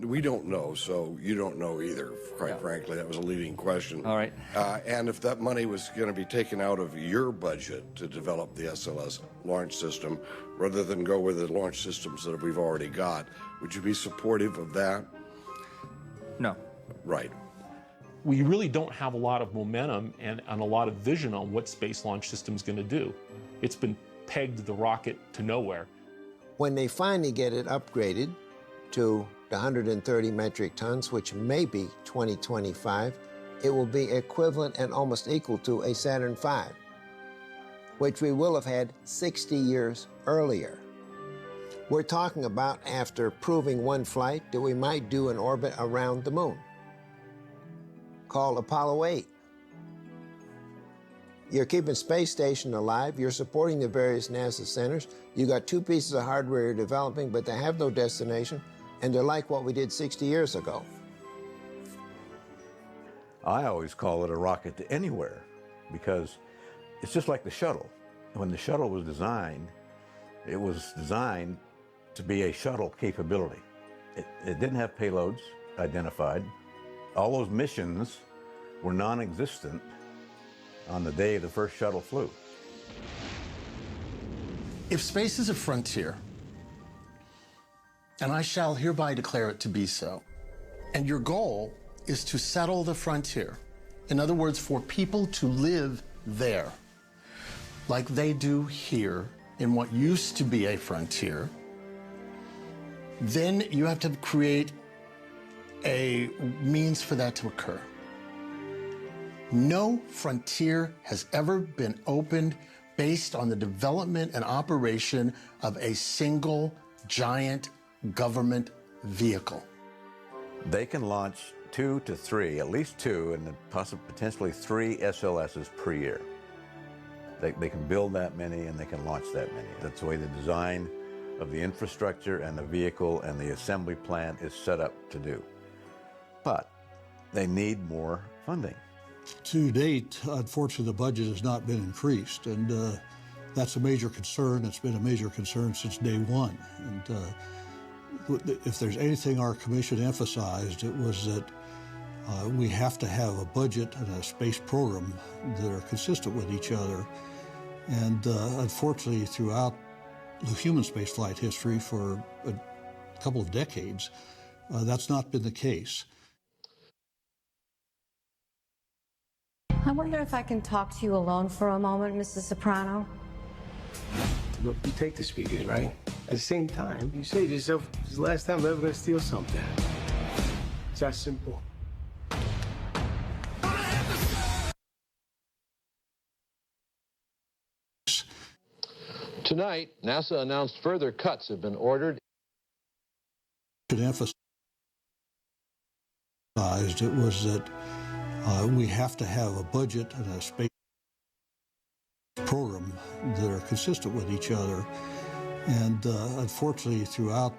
We don't know, so you don't know either, quite frankly. That was a leading question. All right. And if that money was going to be taken out of your budget to develop the SLS launch system, rather than go with the launch systems that we've already got, would you be supportive of that? No. Right. We really don't have a lot of momentum and a lot of vision on what Space Launch System is going to do. It's been pegged the rocket to nowhere. When they finally get it upgraded to the 130 metric tons, which may be 2025, it will be equivalent and almost equal to a Saturn V, which we will have had 60 years earlier. We're talking about, after proving one flight, that we might do an orbit around the moon, called Apollo 8. You're keeping space station alive, you're supporting the various NASA centers, you got two pieces of hardware you're developing, but they have no destination, and they're like what we did 60 years ago. I always call it a rocket to anywhere, because it's just like the shuttle. When the shuttle was designed, it was designed to be a shuttle capability. It didn't have payloads identified. All those missions were non-existent on the day the first shuttle flew. If space is a frontier, and I shall hereby declare it to be so, and your goal is to settle the frontier, in other words, for people to live there, like they do here in what used to be a frontier, then you have to create a means for that to occur. No frontier has ever been opened based on the development and operation of a single giant government vehicle. They can launch 2 to 3, at least 2, and potentially 3 SLSs per year. They can build that many and they can launch that many. That's the way the design of the infrastructure and the vehicle and the assembly plant is set up to do. But they need more funding. To date, unfortunately, the budget has not been increased, and that's a major concern. It's been a major concern since day one. And if there's anything our commission emphasized, it was that we have to have a budget and a space program that are consistent with each other. And unfortunately, throughout the human spaceflight history for a couple of decades, that's not been the case. I wonder if I can talk to you alone for a moment, Mrs. Soprano. Look, you take the speakers, right? At the same time, you say to yourself, this is the last time I'm ever gonna steal something. It's that simple. Tonight, NASA announced further cuts have been ordered. Should emphasize it was that we have to have a budget and a space program that are consistent with each other. And unfortunately, throughout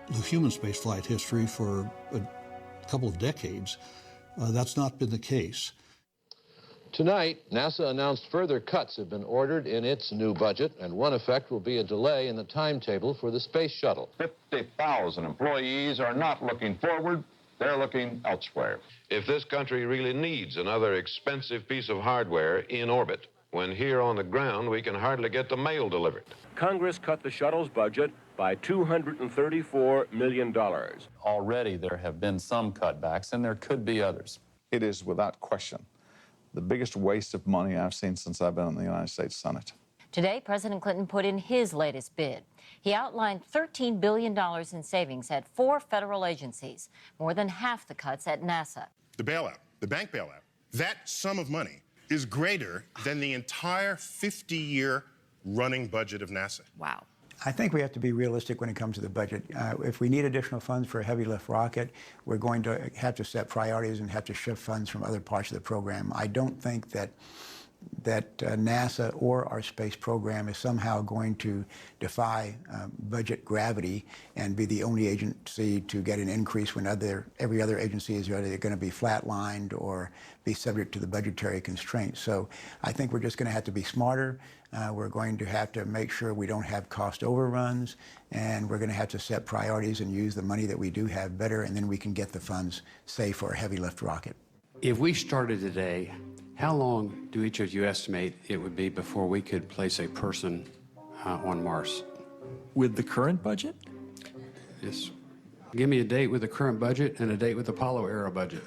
the human spaceflight history for a couple of decades, that's not been the case. Tonight, NASA announced further cuts have been ordered in its new budget, and one effect will be a delay in the timetable for the space shuttle. 50,000 employees are not looking forward they're looking elsewhere. If this country really needs another expensive piece of hardware in orbit, when here on the ground we can hardly get the mail delivered. Congress cut the shuttle's budget by $234 million. Already there have been some cutbacks, and there could be others. It is, without question, the biggest waste of money I've seen since I've been in the United States Senate. Today, President Clinton put in his latest bid. He outlined $13 billion in savings at 4 federal agencies, more than half the cuts at NASA. The bailout, the bank bailout, that sum of money is greater than the entire 50-year running budget of NASA. Wow. I think we have to be realistic when it comes to the budget. If we need additional funds for a heavy lift rocket, we're going to have to set priorities and have to shift funds from other parts of the program. I don't think that NASA or our space program is somehow going to defy budget gravity and be the only agency to get an increase when every other agency is either going to be flatlined or be subject to the budgetary constraints. So I think we're just going to have to be smarter. We're going to have to make sure we don't have cost overruns, and we're going to have to set priorities and use the money that we do have better, and then we can get the funds, say, for a heavy lift rocket. If we started today, how long do each of you estimate it would be before we could place a person on Mars? With the current budget? Yes. Give me a date with the current budget and a date with the Apollo era budget.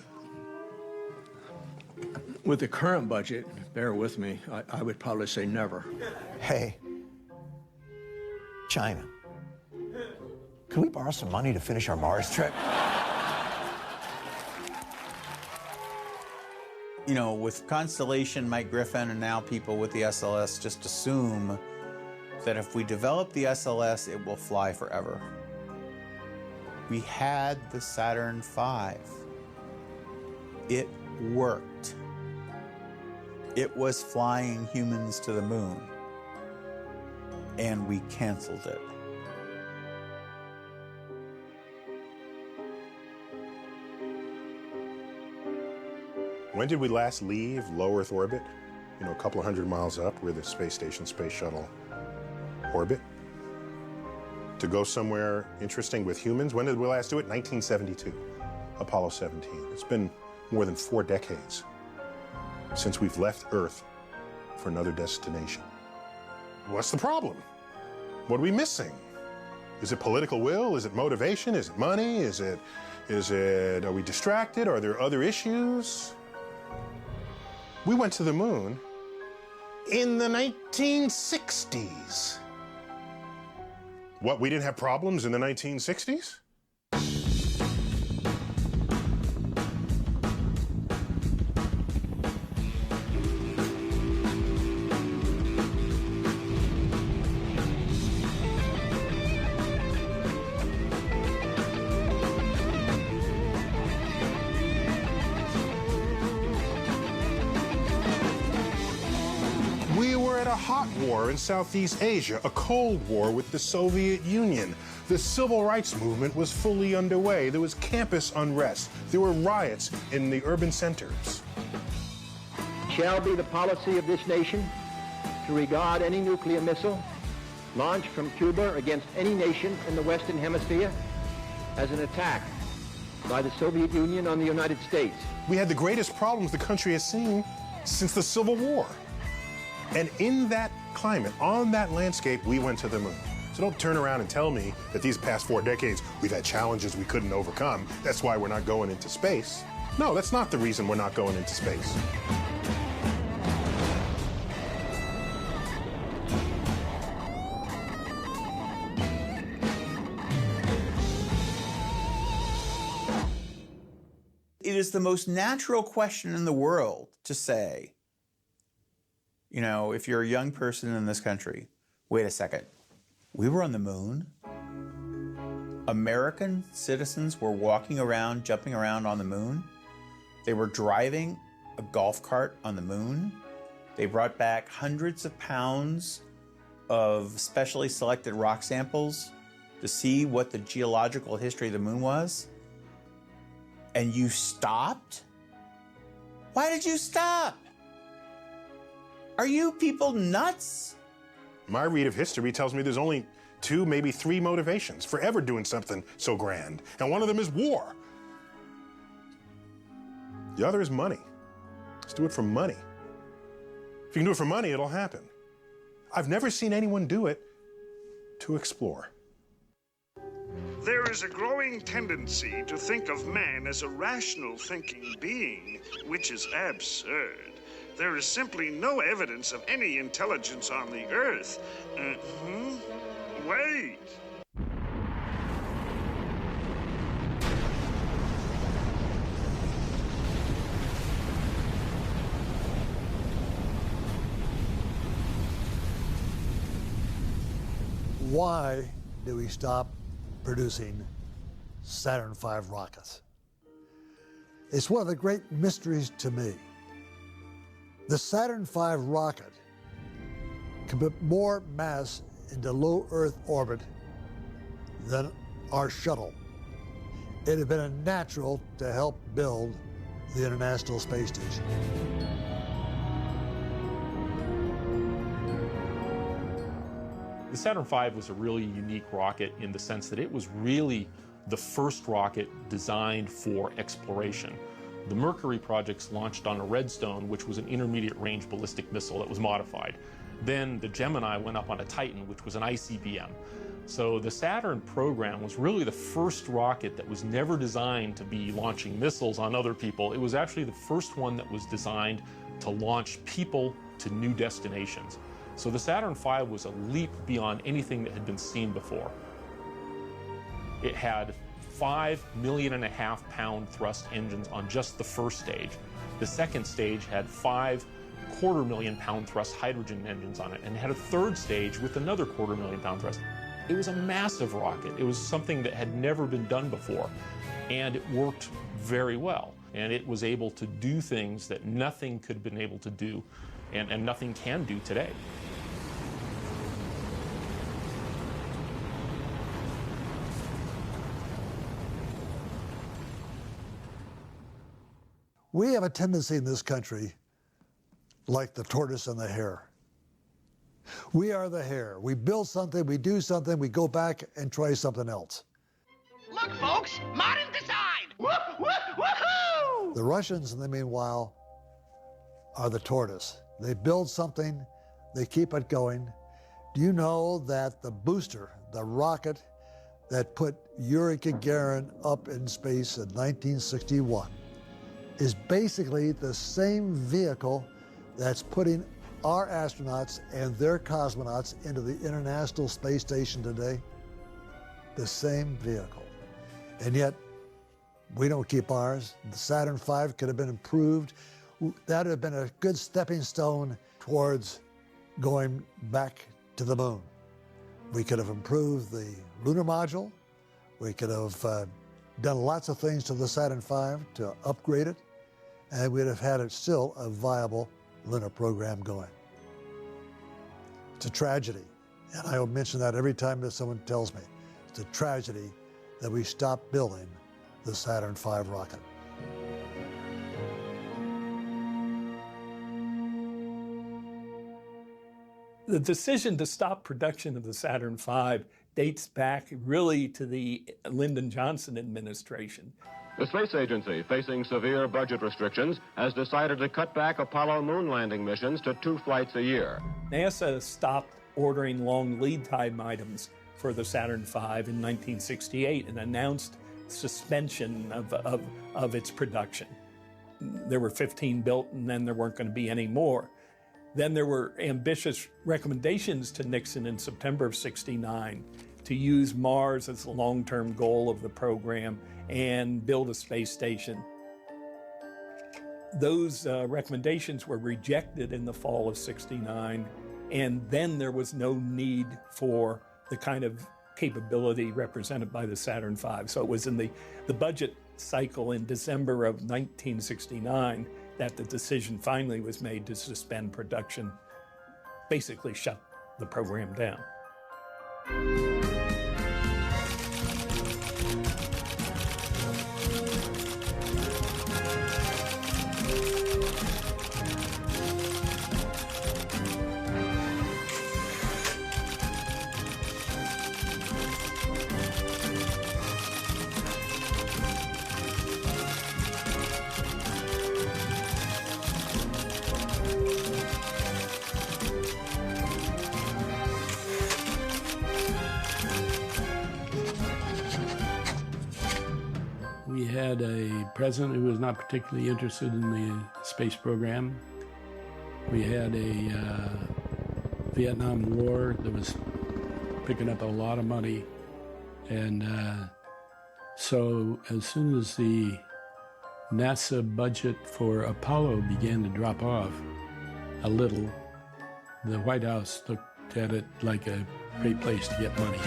With the current budget, bear with me, I would probably say never. Hey, China, can we borrow some money to finish our Mars trip? You know, with Constellation, Mike Griffin, and now people with the SLS just assume that if we develop the SLS, it will fly forever. We had the Saturn V. It worked. It was flying humans to the moon, and we canceled it. When did we last leave low Earth orbit? You know, a couple of hundred miles up where the space station, space shuttle orbit. To go somewhere interesting with humans, when did we last do it? 1972, Apollo 17. It's been more than 4 decades since we've left Earth for another destination. What's the problem? What are we missing? Is it political will? Is it motivation? Is it money? Are we distracted? Are there other issues? We went to the moon in the 1960s. What, we didn't have problems in the 1960s? Hot war in Southeast Asia, a Cold War with the Soviet Union. The civil rights movement was fully underway. There was campus unrest. There were riots in the urban centers. Shall be the policy of this nation to regard any nuclear missile launched from Cuba against any nation in the Western Hemisphere as an attack by the Soviet Union on the United States. We had the greatest problems the country has seen since the Civil War. And in that climate, on that landscape, we went to the moon. So don't turn around and tell me that these past 4 decades, we've had challenges we couldn't overcome. That's why we're not going into space. No, that's not the reason we're not going into space. It is the most natural question in the world to say, you know, if you're a young person in this country, wait a second, we were on the moon? American citizens were walking around, jumping around on the moon? They were driving a golf cart on the moon? They brought back hundreds of pounds of specially selected rock samples to see what the geological history of the moon was? And you stopped? Why did you stop? Are you people nuts? My read of history tells me there's only 2, maybe 3 motivations for ever doing something so grand. And one of them is war. The other is money. Let's do it for money. If you can do it for money, it'll happen. I've never seen anyone do it to explore. There is a growing tendency to think of man as a rational thinking being, which is absurd. There is simply no evidence of any intelligence on the Earth. Wait. Why do we stop producing Saturn V rockets? It's one of the great mysteries to me. The Saturn V rocket can put more mass into low Earth orbit than our shuttle. It had been a natural to help build the International Space Station. The Saturn V was a really unique rocket in the sense that it was really the first rocket designed for exploration. The Mercury projects launched on a Redstone, which was an intermediate range ballistic missile that was modified. Then the Gemini went up on a Titan, which was an ICBM. So the Saturn program was really the first rocket that was never designed to be launching missiles on other people. It was actually the first one that was designed to launch people to new destinations. So the Saturn V was a leap beyond anything that had been seen before. It had 5.5 million pound thrust engines on just the first stage. The second stage had 5.25 million pound thrust hydrogen engines on it, and it had a third stage with another 250 million pound thrust. It was a massive rocket. It was something that had never been done before, and it worked very well. And it was able to do things that nothing could have been able to do, and nothing can do today. We have a tendency in this country, like the tortoise and the hare. We are the hare. We build something, we do something, we go back and try something else. Look, folks, modern design! Woohoo! The Russians, in the meanwhile, are the tortoise. They build something, they keep it going. Do you know that the booster, the rocket that put Yuri Gagarin up in space in 1961, is basically the same vehicle that's putting our astronauts and their cosmonauts into the International Space Station today? The same vehicle. And yet, we don't keep ours. The Saturn V could have been improved. That would have been a good stepping stone towards going back to the moon. We could have improved the lunar module. We could have done lots of things to the Saturn V to upgrade it, and we'd have had it still a viable lunar program going. It's a tragedy, and I will mention that every time that someone tells me. It's a tragedy that we stopped building the Saturn V rocket. The decision to stop production of the Saturn V dates back really to the Lyndon Johnson administration. The space agency, facing severe budget restrictions, has decided to cut back Apollo moon landing missions to 2 flights a year. NASA stopped ordering long lead time items for the Saturn V in 1968 and announced suspension of its production. There were 15 built, and then there weren't going to be any more. Then there were ambitious recommendations to Nixon in September of '69 to use Mars as the long-term goal of the program and build a space station. Those recommendations were rejected in the fall of '69, and then there was no need for the kind of capability represented by the Saturn V. So it was in the budget cycle in December of 1969 that the decision finally was made to suspend production, basically shut the program down. president who was not particularly interested in the space program. We had a Vietnam War that was picking up a lot of money. And so as soon as the NASA budget for Apollo began to drop off a little, the White House looked at it like a great place to get money.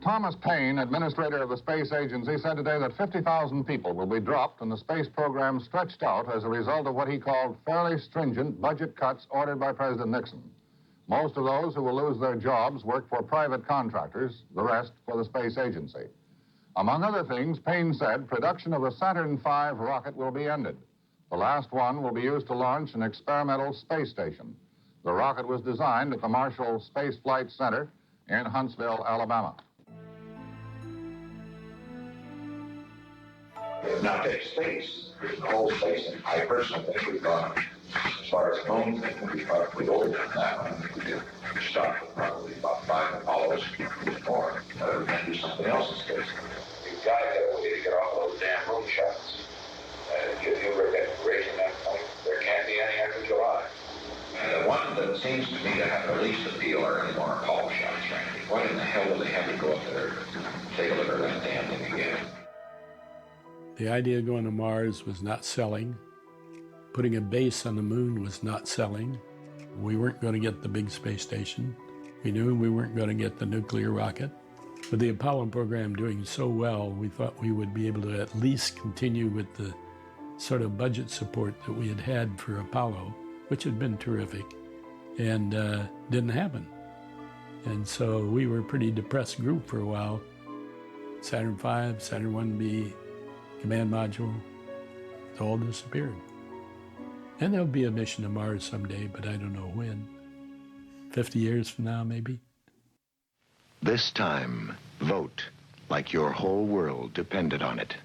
Thomas Paine, administrator of the Space Agency, said today that 50,000 people will be dropped and the space program stretched out as a result of what he called fairly stringent budget cuts ordered by President Nixon. Most of those who will lose their jobs work for private contractors, the rest for the Space Agency. Among other things, Paine said production of the Saturn V rocket will be ended. The last one will be used to launch an experimental space station. The rocket was designed at the Marshall Space Flight Center in Huntsville, Alabama. Now, take space. There's the whole space thing. I personally think we've gone, as far as the moon thing, we've probably older than that. I think we did start with probably about 5 Apollos, more. We can do something else in space. You've got to get a way to get off those damn moon shots. If you were raising that point, there can't be any after July. And the one that seems to me to have the least appeal are any more Apollo shots, frankly. What in the hell do they have to go up there and take a look at that damn thing again? The idea of going to Mars was not selling. Putting a base on the moon was not selling. We weren't going to get the big space station. We knew we weren't going to get the nuclear rocket. With the Apollo program doing so well, we thought we would be able to at least continue with the sort of budget support that we had had for Apollo, which had been terrific, and didn't happen. And so we were a pretty depressed group for a while. Saturn V, Saturn 1B, command module, it all disappeared. And there'll be a mission to Mars someday, but I don't know when. 50 years from now, maybe. This time, vote like your whole world depended on it.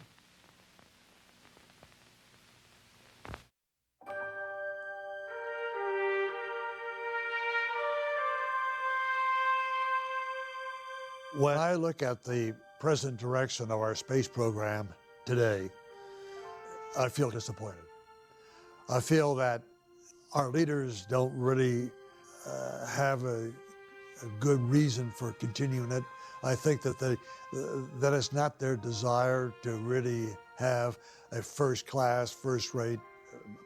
When I look at the present direction of our space program today, I feel disappointed. I feel that our leaders don't really have a good reason for continuing it. I think that that it's not their desire to really have a first-class, first-rate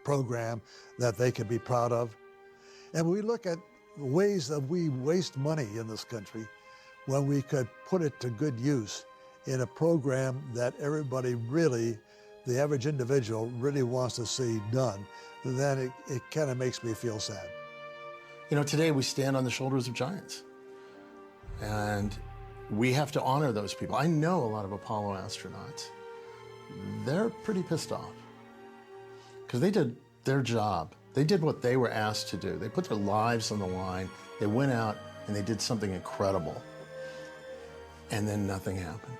program that they can be proud of. And we look at ways that we waste money in this country when we could put it to good use in a program that everybody really, the average individual, really wants to see done, then it kind of makes me feel sad. You know, today we stand on the shoulders of giants. And we have to honor those people. I know a lot of Apollo astronauts. They're pretty pissed off because they did their job. They did what they were asked to do. They put their lives on the line. They went out and they did something incredible. And then nothing happened.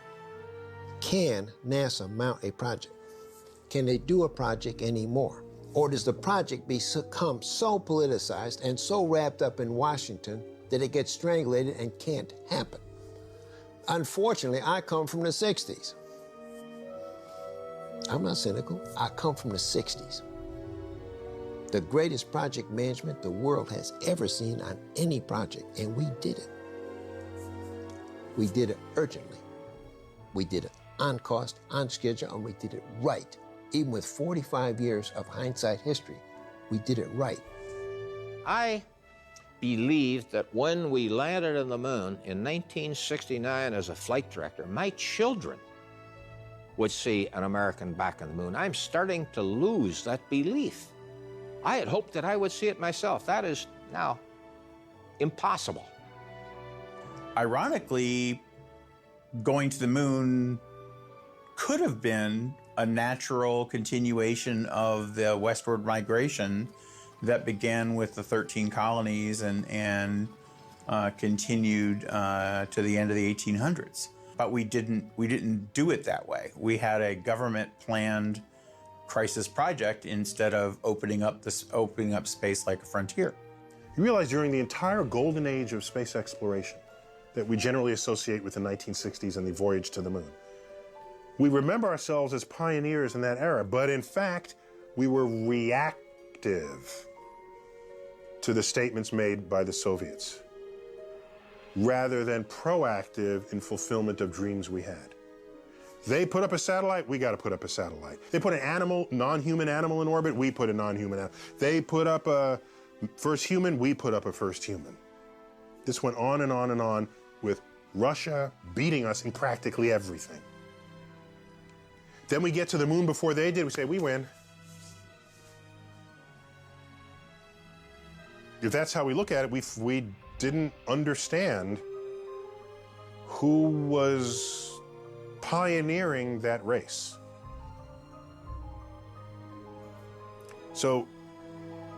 Can NASA mount a project? Can they do a project anymore? Or does the project become so politicized and so wrapped up in Washington that it gets strangulated and can't happen? Unfortunately, I come from the 60s. I'm not cynical. I come from the 60s. The greatest project management the world has ever seen on any project, and we did it. We did it urgently. We did it on cost, on schedule, and we did it right. Even with 45 years of hindsight history, we did it right. I believed that when we landed on the moon in 1969 as a flight director, my children would see an American back on the moon. I'm starting to lose that belief. I had hoped that I would see it myself. That is now impossible. Ironically, going to the moon could have been a natural continuation of the westward migration that began with the 13 colonies and continued to the end of the 1800s. But we didn't do it that way. We had a government-planned crisis project instead of opening up space like a frontier. You realize during the entire golden age of space exploration that we generally associate with the 1960s and the voyage to the moon, we remember ourselves as pioneers in that era, but in fact, we were reactive to the statements made by the Soviets, rather than proactive in fulfillment of dreams we had. They put up a satellite, we got to put up a satellite. They put an animal, non-human animal in orbit, we put a non-human animal. They put up a first human, we put up a first human. This went on and on and on, with Russia beating us in practically everything. Then we get to the moon before they did, we say, we win. If that's how we look at it, we didn't understand who was pioneering that race. So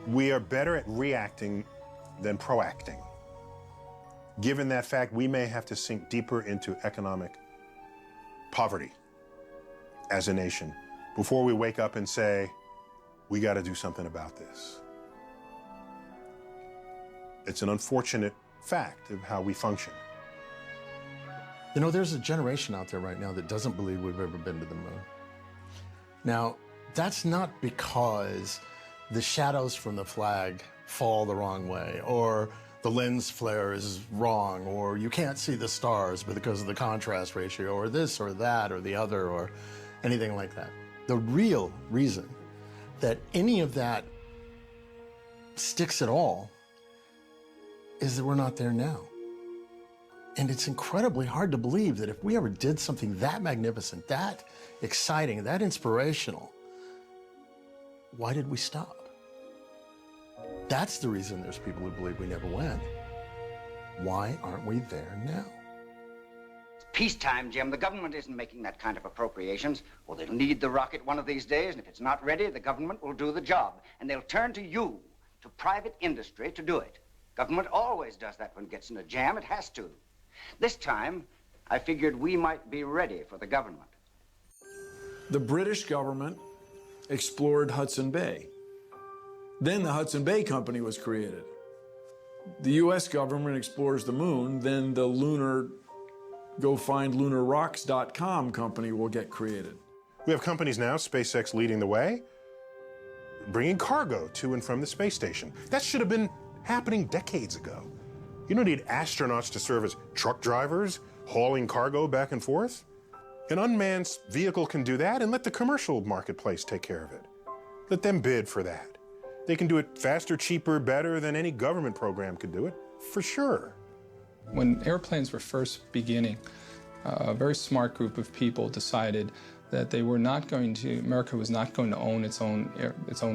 we are better at reacting than proacting. Given that fact, we may have to sink deeper into economic poverty as a nation before we wake up and say, we got to do something about this. It's an unfortunate fact of how we function. You know, there's a generation out there right now that doesn't believe we've ever been to the moon. Now, that's not because the shadows from the flag fall the wrong way, or the lens flare is wrong, or you can't see the stars because of the contrast ratio, or this or that or the other, or anything like that. The real reason that any of that sticks at all is that we're not there now. And it's incredibly hard to believe that if we ever did something that magnificent, that exciting, that inspirational, why did we stop? That's the reason there's people who believe we never went. Why aren't we there now? Peacetime, Jim. The government isn't making that kind of appropriations. Well, they'll need the rocket one of these days, and if it's not ready, the government will do the job. And they'll turn to you, to private industry, to do it. Government always does that when it gets in a jam. It has to. This time, I figured we might be ready for the government. The British government explored Hudson Bay. Then the Hudson Bay Company was created. The U.S. government explores the moon, then the GoFindLunarRocks.com company will get created. We have companies now, SpaceX leading the way, bringing cargo to and from the space station. That should have been happening decades ago. You don't need astronauts to serve as truck drivers, hauling cargo back and forth. An unmanned vehicle can do that, and let the commercial marketplace take care of it. Let them bid for that. They can do it faster, cheaper, better than any government program could do it, for sure. When airplanes were first beginning, a very smart group of people decided that they were not going to, America was not going to own its own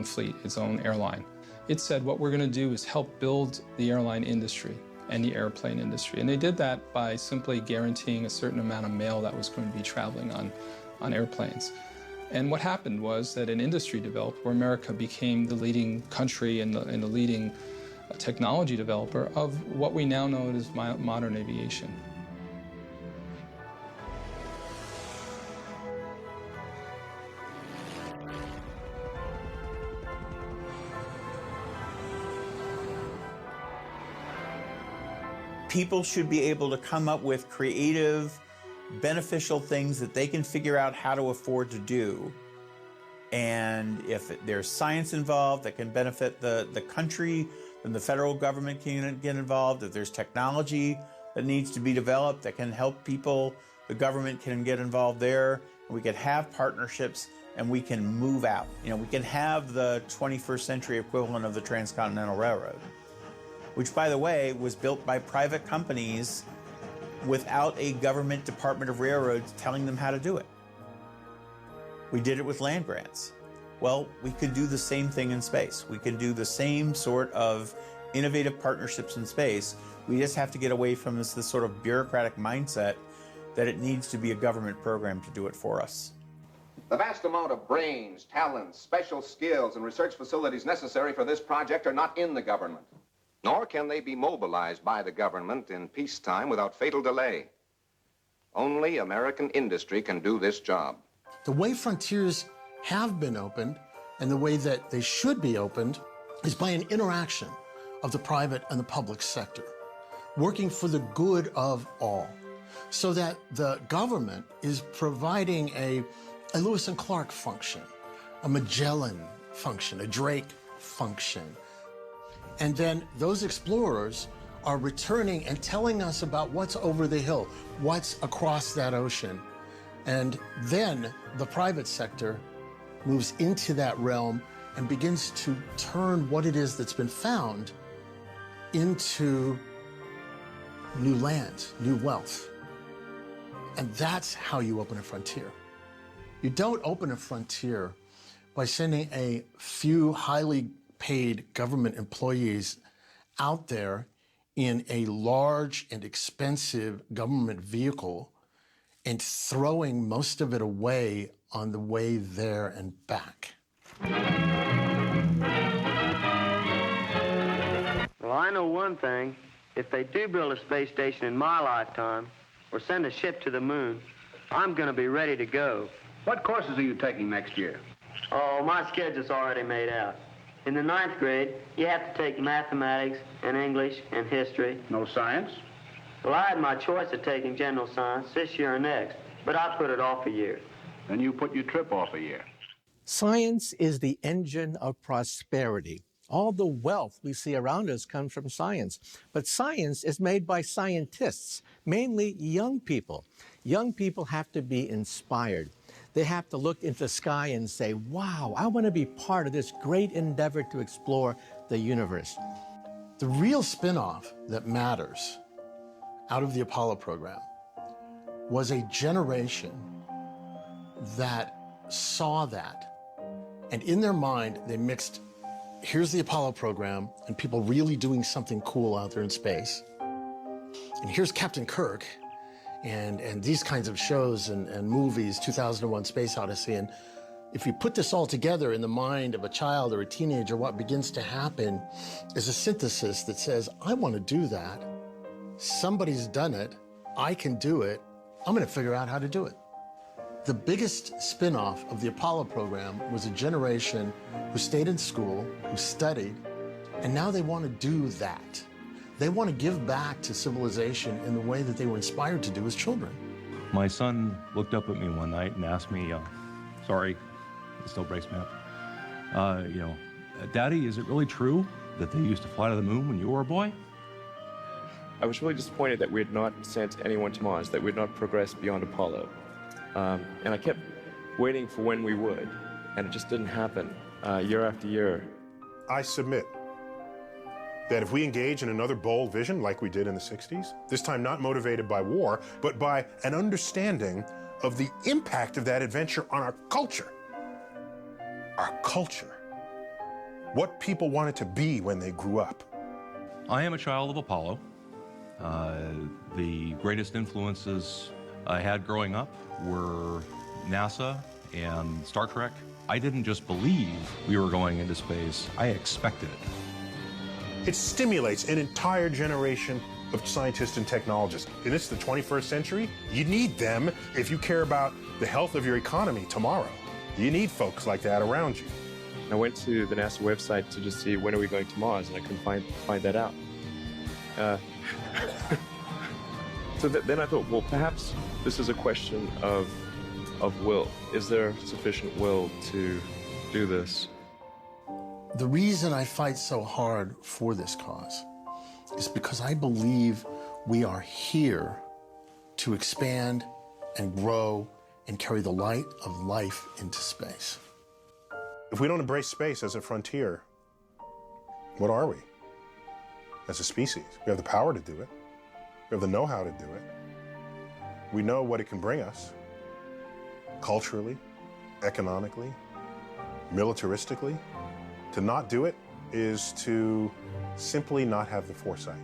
fleet, its own airline. It said, what we're going to do is help build the airline industry and the airplane industry. And they did that by simply guaranteeing a certain amount of mail that was going to be traveling on airplanes. And what happened was that an industry developed where America became the leading country and the leading technology developer of what we now know as modern aviation. People should be able to come up with creative, beneficial things that they can figure out how to afford to do. And if there's science involved that can benefit the country, then the federal government can get involved. If there's technology that needs to be developed that can help people, the government can get involved there. We can have partnerships and we can move out. You know, we can have the 21st century equivalent of the Transcontinental Railroad, which, by the way, was built by private companies without a government Department of Railroads telling them how to do it. We did it with land grants. Well, we could do the same thing in space. We can do the same sort of innovative partnerships in space. We just have to get away from this sort of bureaucratic mindset that it needs to be a government program to do it for us. The vast amount of brains, talents, special skills, and research facilities necessary for this project are not in the government. Nor can they be mobilized by the government in peacetime without fatal delay. Only American industry can do this job. The way frontiers have been opened and the way that they should be opened is by an interaction of the private and the public sector, working for the good of all, so that the government is providing a Lewis and Clark function, a Magellan function, a Drake function. And then those explorers are returning and telling us about what's over the hill, what's across that ocean. And then the private sector moves into that realm and begins to turn what it is that's been found into new lands, new wealth. And that's how you open a frontier. You don't open a frontier by sending a few highly paid government employees out there in a large and expensive government vehicle and throwing most of it away on the way there and back. Well, I know one thing. If they do build a space station in my lifetime or send a ship to the moon, I'm going to be ready to go. What courses are you taking next year? Oh, my schedule's already made out. In the 9th grade, you have to take mathematics and English and history. No science? Well, I had my choice of taking general science this year or next, but I put it off a year. Then you put your trip off a year. Science is the engine of prosperity. All the wealth we see around us comes from science. But science is made by scientists, mainly young people. Young people have to be inspired. They have to look into the sky and say, wow, I want to be part of this great endeavor to explore the universe. The real spin-off that matters out of the Apollo program was a generation that saw that. And in their mind, they mixed, here's the Apollo program and people really doing something cool out there in space. And here's Captain Kirk and these kinds of shows and movies, 2001 Space Odyssey. And if you put this all together in the mind of a child or a teenager, what begins to happen is a synthesis that says, I want to do that. Somebody's done it. I can do it. I'm going to figure out how to do it. The biggest spin-off of the Apollo program was a generation who stayed in school, who studied, and now they want to do that. They want to give back to civilization in the way that they were inspired to do as children. My son looked up at me one night and asked me, sorry, it still breaks me up, Daddy, is it really true that they used to fly to the moon when you were a boy? I was really disappointed that we had not sent anyone to Mars, that we had not progressed beyond Apollo. And I kept waiting for when we would, and it just didn't happen year after year. I submit that if we engage in another bold vision like we did in the 60s, this time not motivated by war, but by an understanding of the impact of that adventure on our culture. Our culture. What people wanted to be when they grew up. I am a child of Apollo. The greatest influences I had growing up were NASA and Star Trek. I didn't just believe we were going into space, I expected it. It stimulates an entire generation of scientists and technologists. And it's the 21st century. You need them if you care about the health of your economy tomorrow. You need folks like that around you. I went to the NASA website to just see when are we going to Mars, and I couldn't find that out. So then I thought, well, perhaps this is a question of will. Is there sufficient will to do this? The reason I fight so hard for this cause is because I believe we are here to expand and grow and carry the light of life into space. If we don't embrace space as a frontier, what are we? As a species, we have the power to do it. We have the know-how to do it. We know what it can bring us, culturally, economically, militaristically. To not do it is to simply not have the foresight.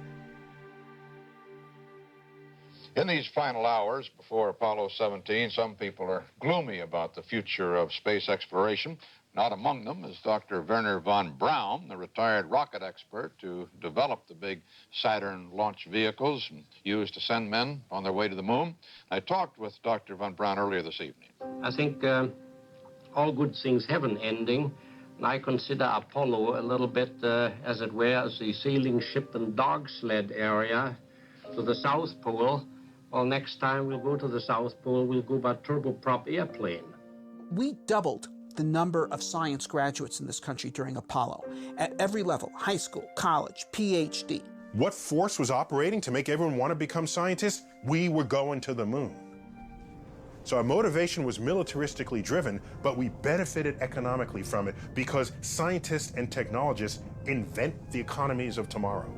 In these final hours before Apollo 17, some people are gloomy about the future of space exploration. Not among them is Dr. Werner von Braun, the retired rocket expert who developed the big Saturn launch vehicles used to send men on their way to the moon. I talked with Dr. von Braun earlier this evening. I think all good things have an ending. And I consider Apollo a little bit, as it were, as the sailing ship and dog sled area to the South Pole. Well, next time we'll go to the South Pole, we'll go by turboprop airplane. We doubled the number of science graduates in this country during Apollo at every level: high school, college, PhD. What force was operating to make everyone want to become scientists? We were going to the moon. So our motivation was militaristically driven, but we benefited economically from it because scientists and technologists invent the economies of tomorrow.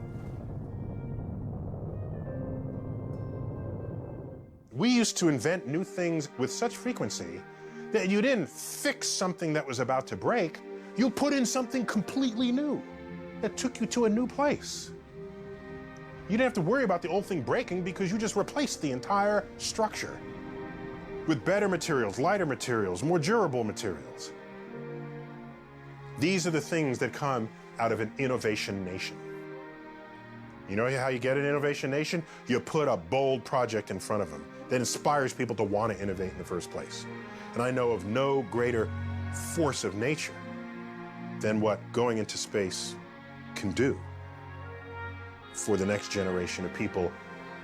We used to invent new things with such frequency that you didn't fix something that was about to break, you put in something completely new that took you to a new place. You didn't have to worry about the old thing breaking because you just replaced the entire structure with better materials, lighter materials, more durable materials. These are the things that come out of an innovation nation. You know how you get an innovation nation? You put a bold project in front of them that inspires people to want to innovate in the first place. And I know of no greater force of nature than what going into space can do for the next generation of people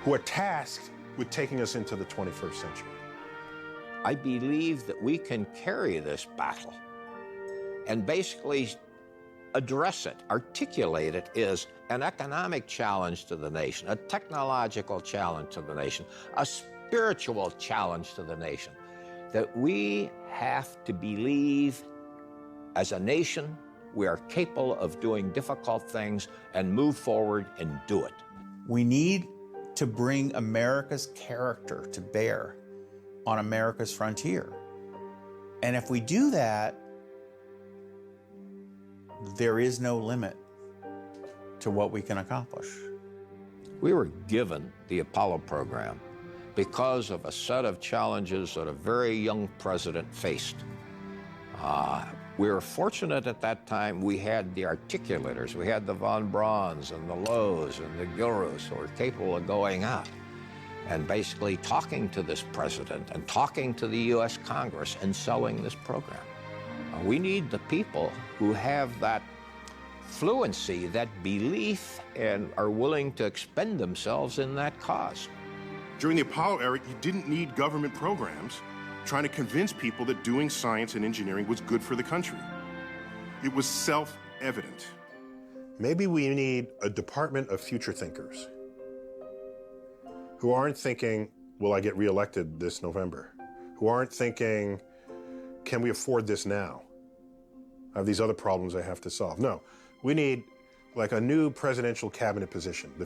who are tasked with taking us into the 21st century. I believe that we can carry this battle and basically address it, articulate it as an economic challenge to the nation, a technological challenge to the nation, a spiritual challenge to the nation, that we have to believe as a nation we are capable of doing difficult things and move forward and do it. We need to bring America's character to bear on America's frontier. And if we do that, there is no limit to what we can accomplish. We were given the Apollo program because of a set of challenges that a very young president faced. We were fortunate at that time we had the articulators. We had the von Brauns and the Lows and the Gilruths who were capable of going out and basically talking to this president and talking to the U.S. Congress and selling this program. We need the people who have that fluency, that belief, and are willing to expend themselves in that cause. During the Apollo era, you didn't need government programs trying to convince people that doing science and engineering was good for the country. It was self-evident. Maybe we need a department of future thinkers who aren't thinking, will I get reelected this November? Who aren't thinking, can we afford this now? I have these other problems I have to solve. No, we need like a new presidential cabinet position, the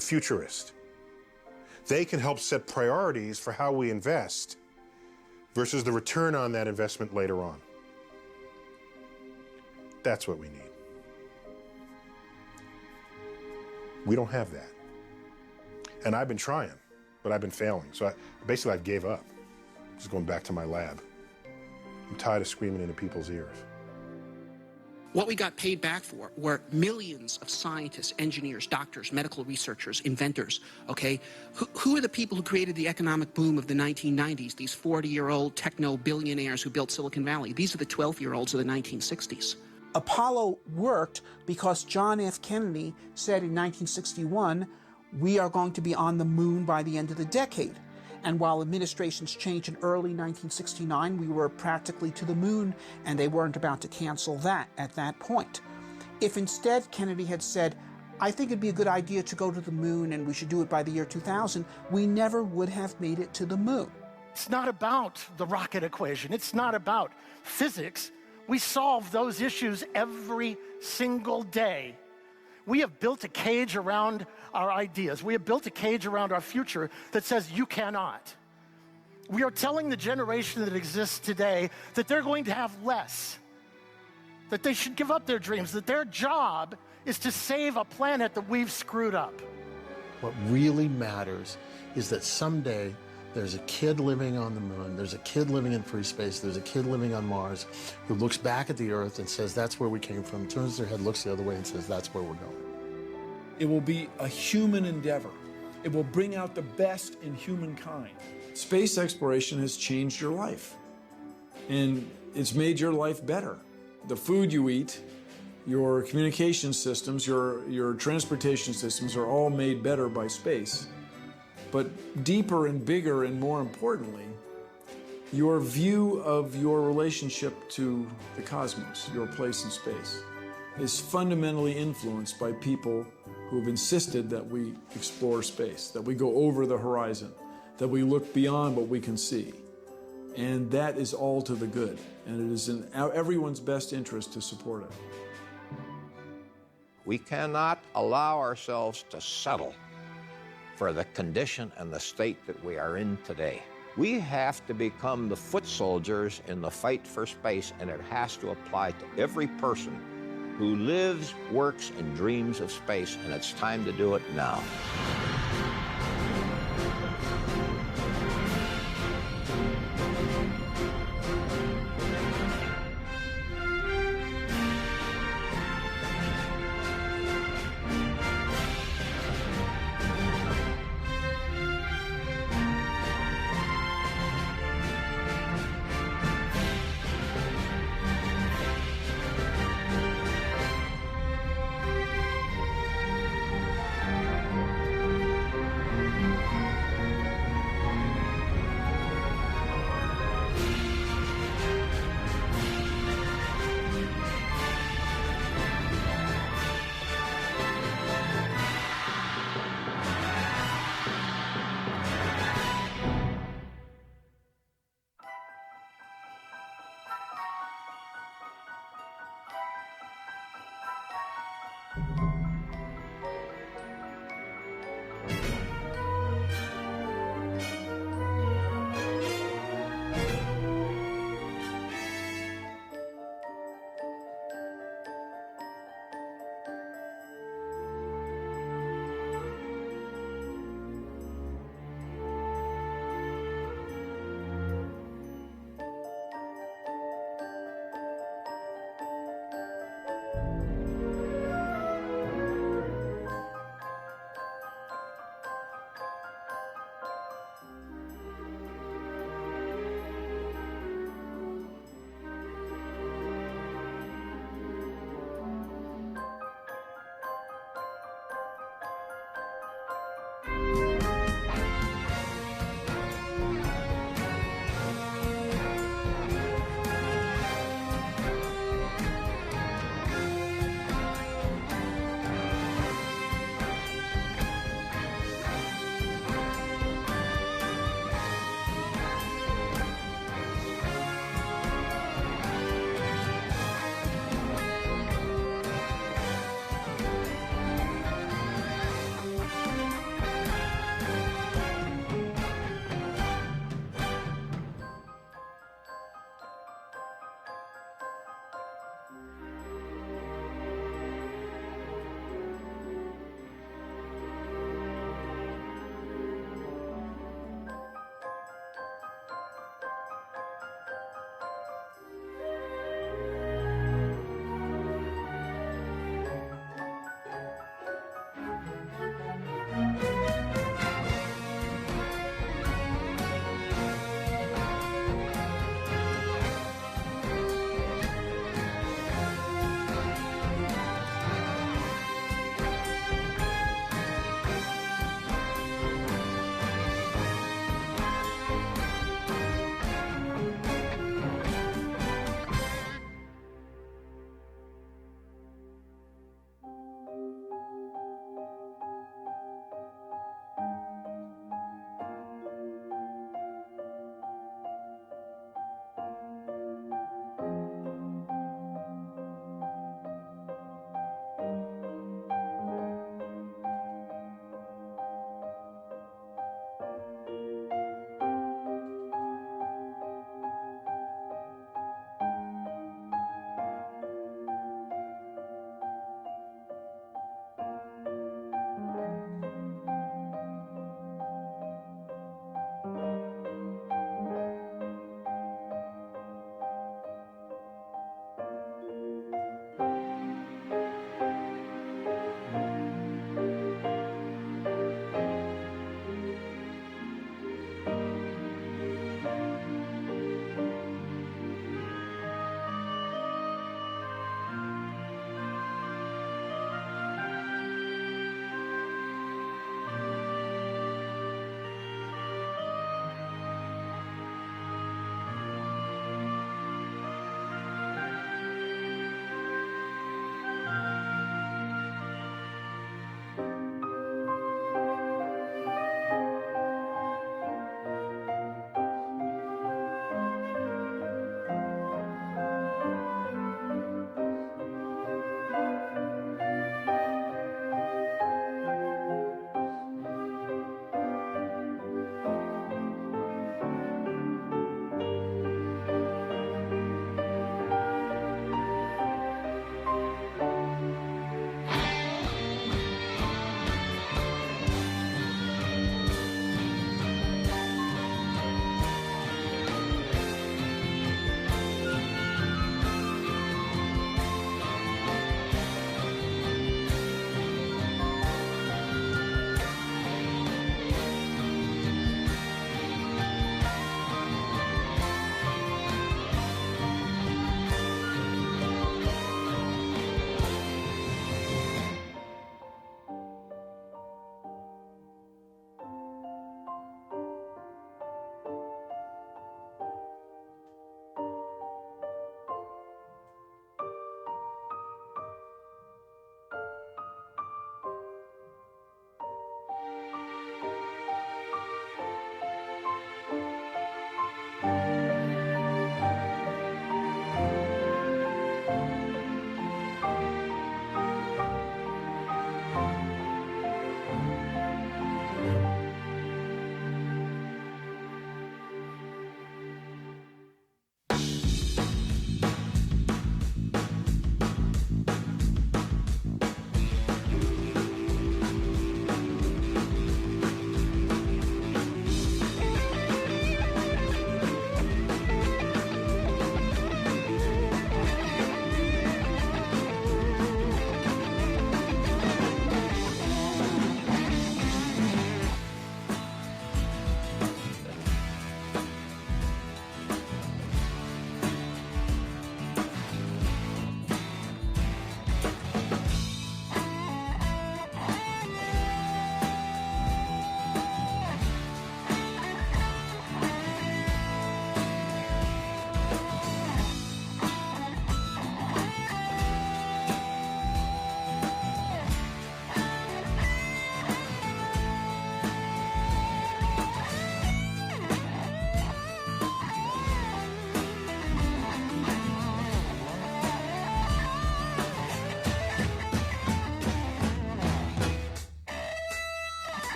futurist. They can help set priorities for how we invest versus the return on that investment later on. That's what we need. We don't have that. And I've been trying, but I've been failing. So I gave up. Just going back to my lab. I'm tired of screaming into people's ears. What we got paid back for were millions of scientists, engineers, doctors, medical researchers, inventors, okay? Who are the people who created the economic boom of the 1990s, these 40-year-old techno-billionaires who built Silicon Valley? These are the 12-year-olds of the 1960s. Apollo worked because John F. Kennedy said in 1961, we are going to be on the moon by the end of the decade. And while administrations changed in early 1969, we were practically to the moon, and they weren't about to cancel that at that point. If instead Kennedy had said, I think it'd be a good idea to go to the moon and we should do it by the year 2000, we never would have made it to the moon. It's not about the rocket equation. It's not about physics. We solve those issues every single day. We have built a cage around our ideas. We have built a cage around our future that says you cannot. We are telling the generation that exists today that they're going to have less, that they should give up their dreams, that their job is to save a planet that we've screwed up. What really matters is that someday there's a kid living on the moon, there's a kid living in free space, there's a kid living on Mars who looks back at the Earth and says, that's where we came from, turns their head, looks the other way and says, that's where we're going. It will be a human endeavor. It will bring out the best in humankind. Space exploration has changed your life, and it's made your life better. The food you eat, your communication systems, your transportation systems are all made better by space. But deeper and bigger and more importantly, your view of your relationship to the cosmos, your place in space, is fundamentally influenced by people who have insisted that we explore space, that we go over the horizon, that we look beyond what we can see. And that is all to the good, and it is in everyone's best interest to support it. We cannot allow ourselves to settle for the condition and the state that we are in today. We have to become the foot soldiers in the fight for space, and it has to apply to every person who lives, works, and dreams of space, and it's time to do it now.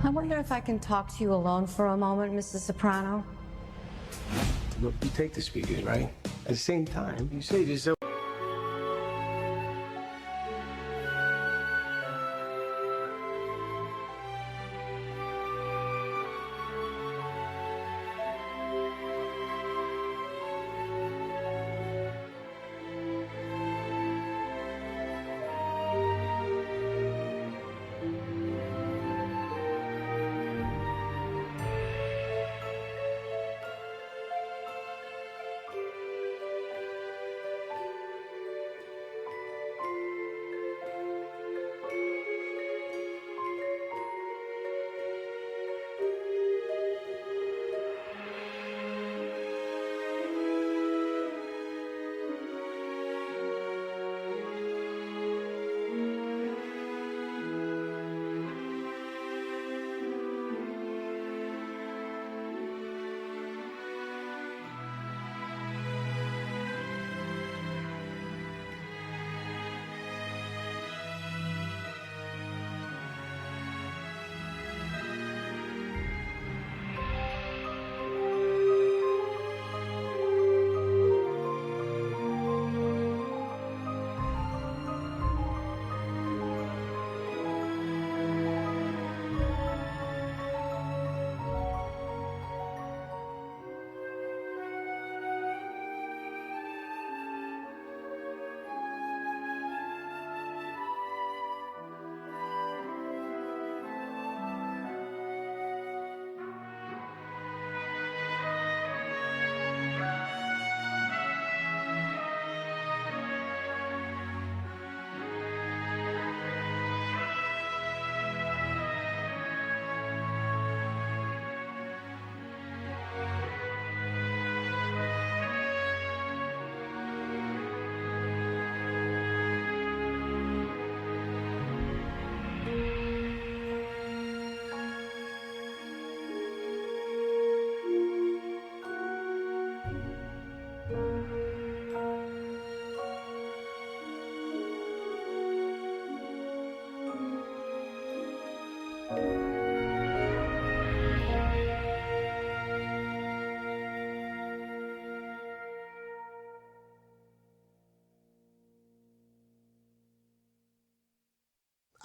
I wonder if I can talk to you alone for a moment, Mrs. Soprano. Look, you take the speakers, right? At the same time, you say to yourself,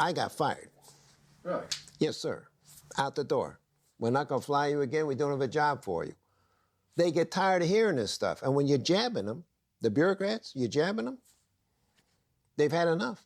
I got fired. Really? Yes, sir. Out the door. We're not going to fly you again. We don't have a job for you. They get tired of hearing this stuff. And when you're jabbing them, the bureaucrats, you're jabbing them, they've had enough.